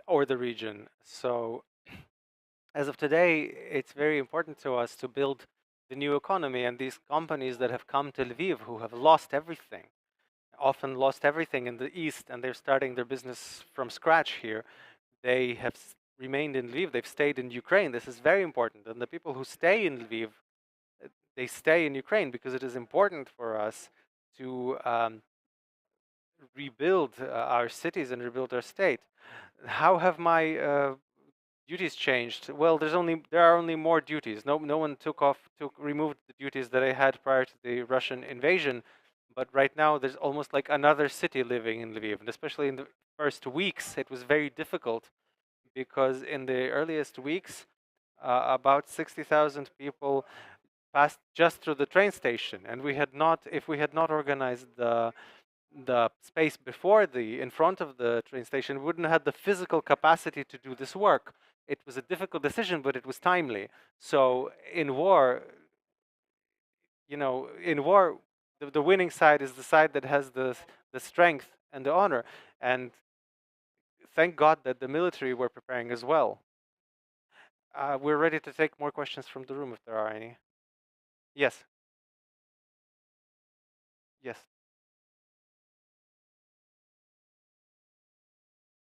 or the region. So as of today, it's very important to us to build the new economy, and these companies that have come to Lviv, who have lost everything, often lost everything in the east, and they're starting their business from scratch here. They have remained in Lviv. They've stayed in Ukraine. This is very important. And the people who stay in Lviv, they stay in Ukraine because it is important for us to rebuild our cities and rebuild our state. How have my duties changed? Well, there are only more duties. No one removed the duties that I had prior to the Russian invasion. But right now, there's almost like another city living in Lviv, and especially in the first weeks, it was very difficult because in the earliest weeks, about 60,000 people passed just through the train station, and if we had not organized the space in front of the train station, we wouldn't have the physical capacity to do this work. It was a difficult decision, but it was timely. So in war, the winning side is the side that has the strength and the honor. And thank God that the military were preparing as well. We're ready to take more questions from the room if there are any. Yes. Yes.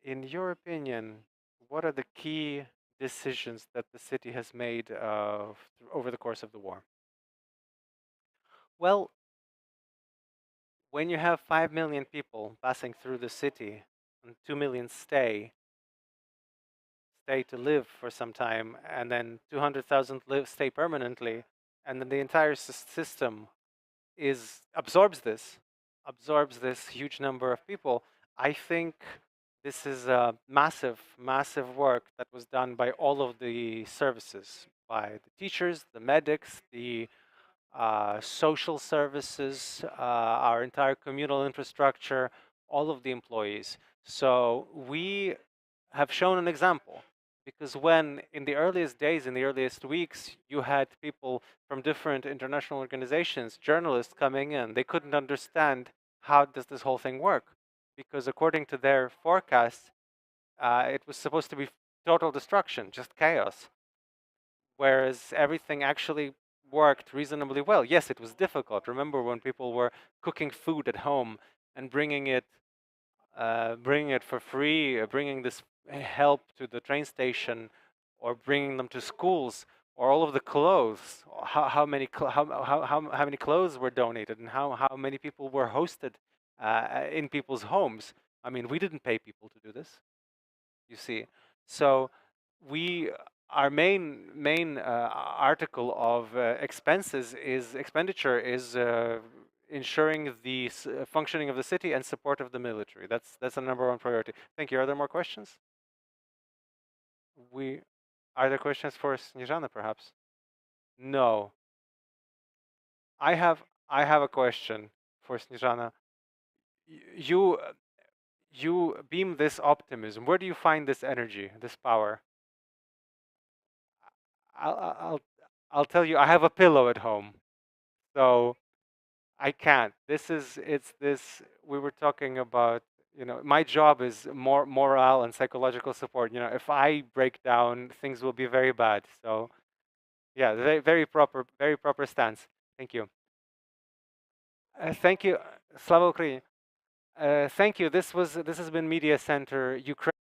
In your opinion, what are the key decisions that the city has made over the course of the war? Well, when you have 5 million people passing through the city and 2 million stay to live for some time, and then 200,000 stay permanently, and then the entire system absorbs this huge number of people, I think this is a massive, massive work that was done by all of the services, by the teachers, the medics, the social services, our entire communal infrastructure, all of the employees. So we have shown an example, because when in the earliest days, in the earliest weeks, you had people from different international organizations, journalists coming in, they couldn't understand how does this whole thing work, because according to their forecasts, it was supposed to be total destruction, just chaos, whereas everything actually worked reasonably well. Yes, it was difficult. Remember when people were cooking food at home and bringing it for free, bringing this help to the train station, or bringing them to schools, or all of the clothes. How many clothes were donated, and how many people were hosted in people's homes? I mean, we didn't pay people to do this. You see, so our main article of expenditure is ensuring the functioning of the city and support of the military. That's the number one priority. Thank you. Are there more questions? Are there questions for Snezhana, perhaps? No. I have a question for Snezhana. You beam this optimism. Where do you find this energy, this power? I'll tell you. I have a pillow at home, so I can't. We were talking about, my job is more morale and psychological support. If I break down, things will be very bad. So, yeah, very proper stance. Thank you. Thank you. Slava Ukraini. Thank you. This has been Media Center Ukraine.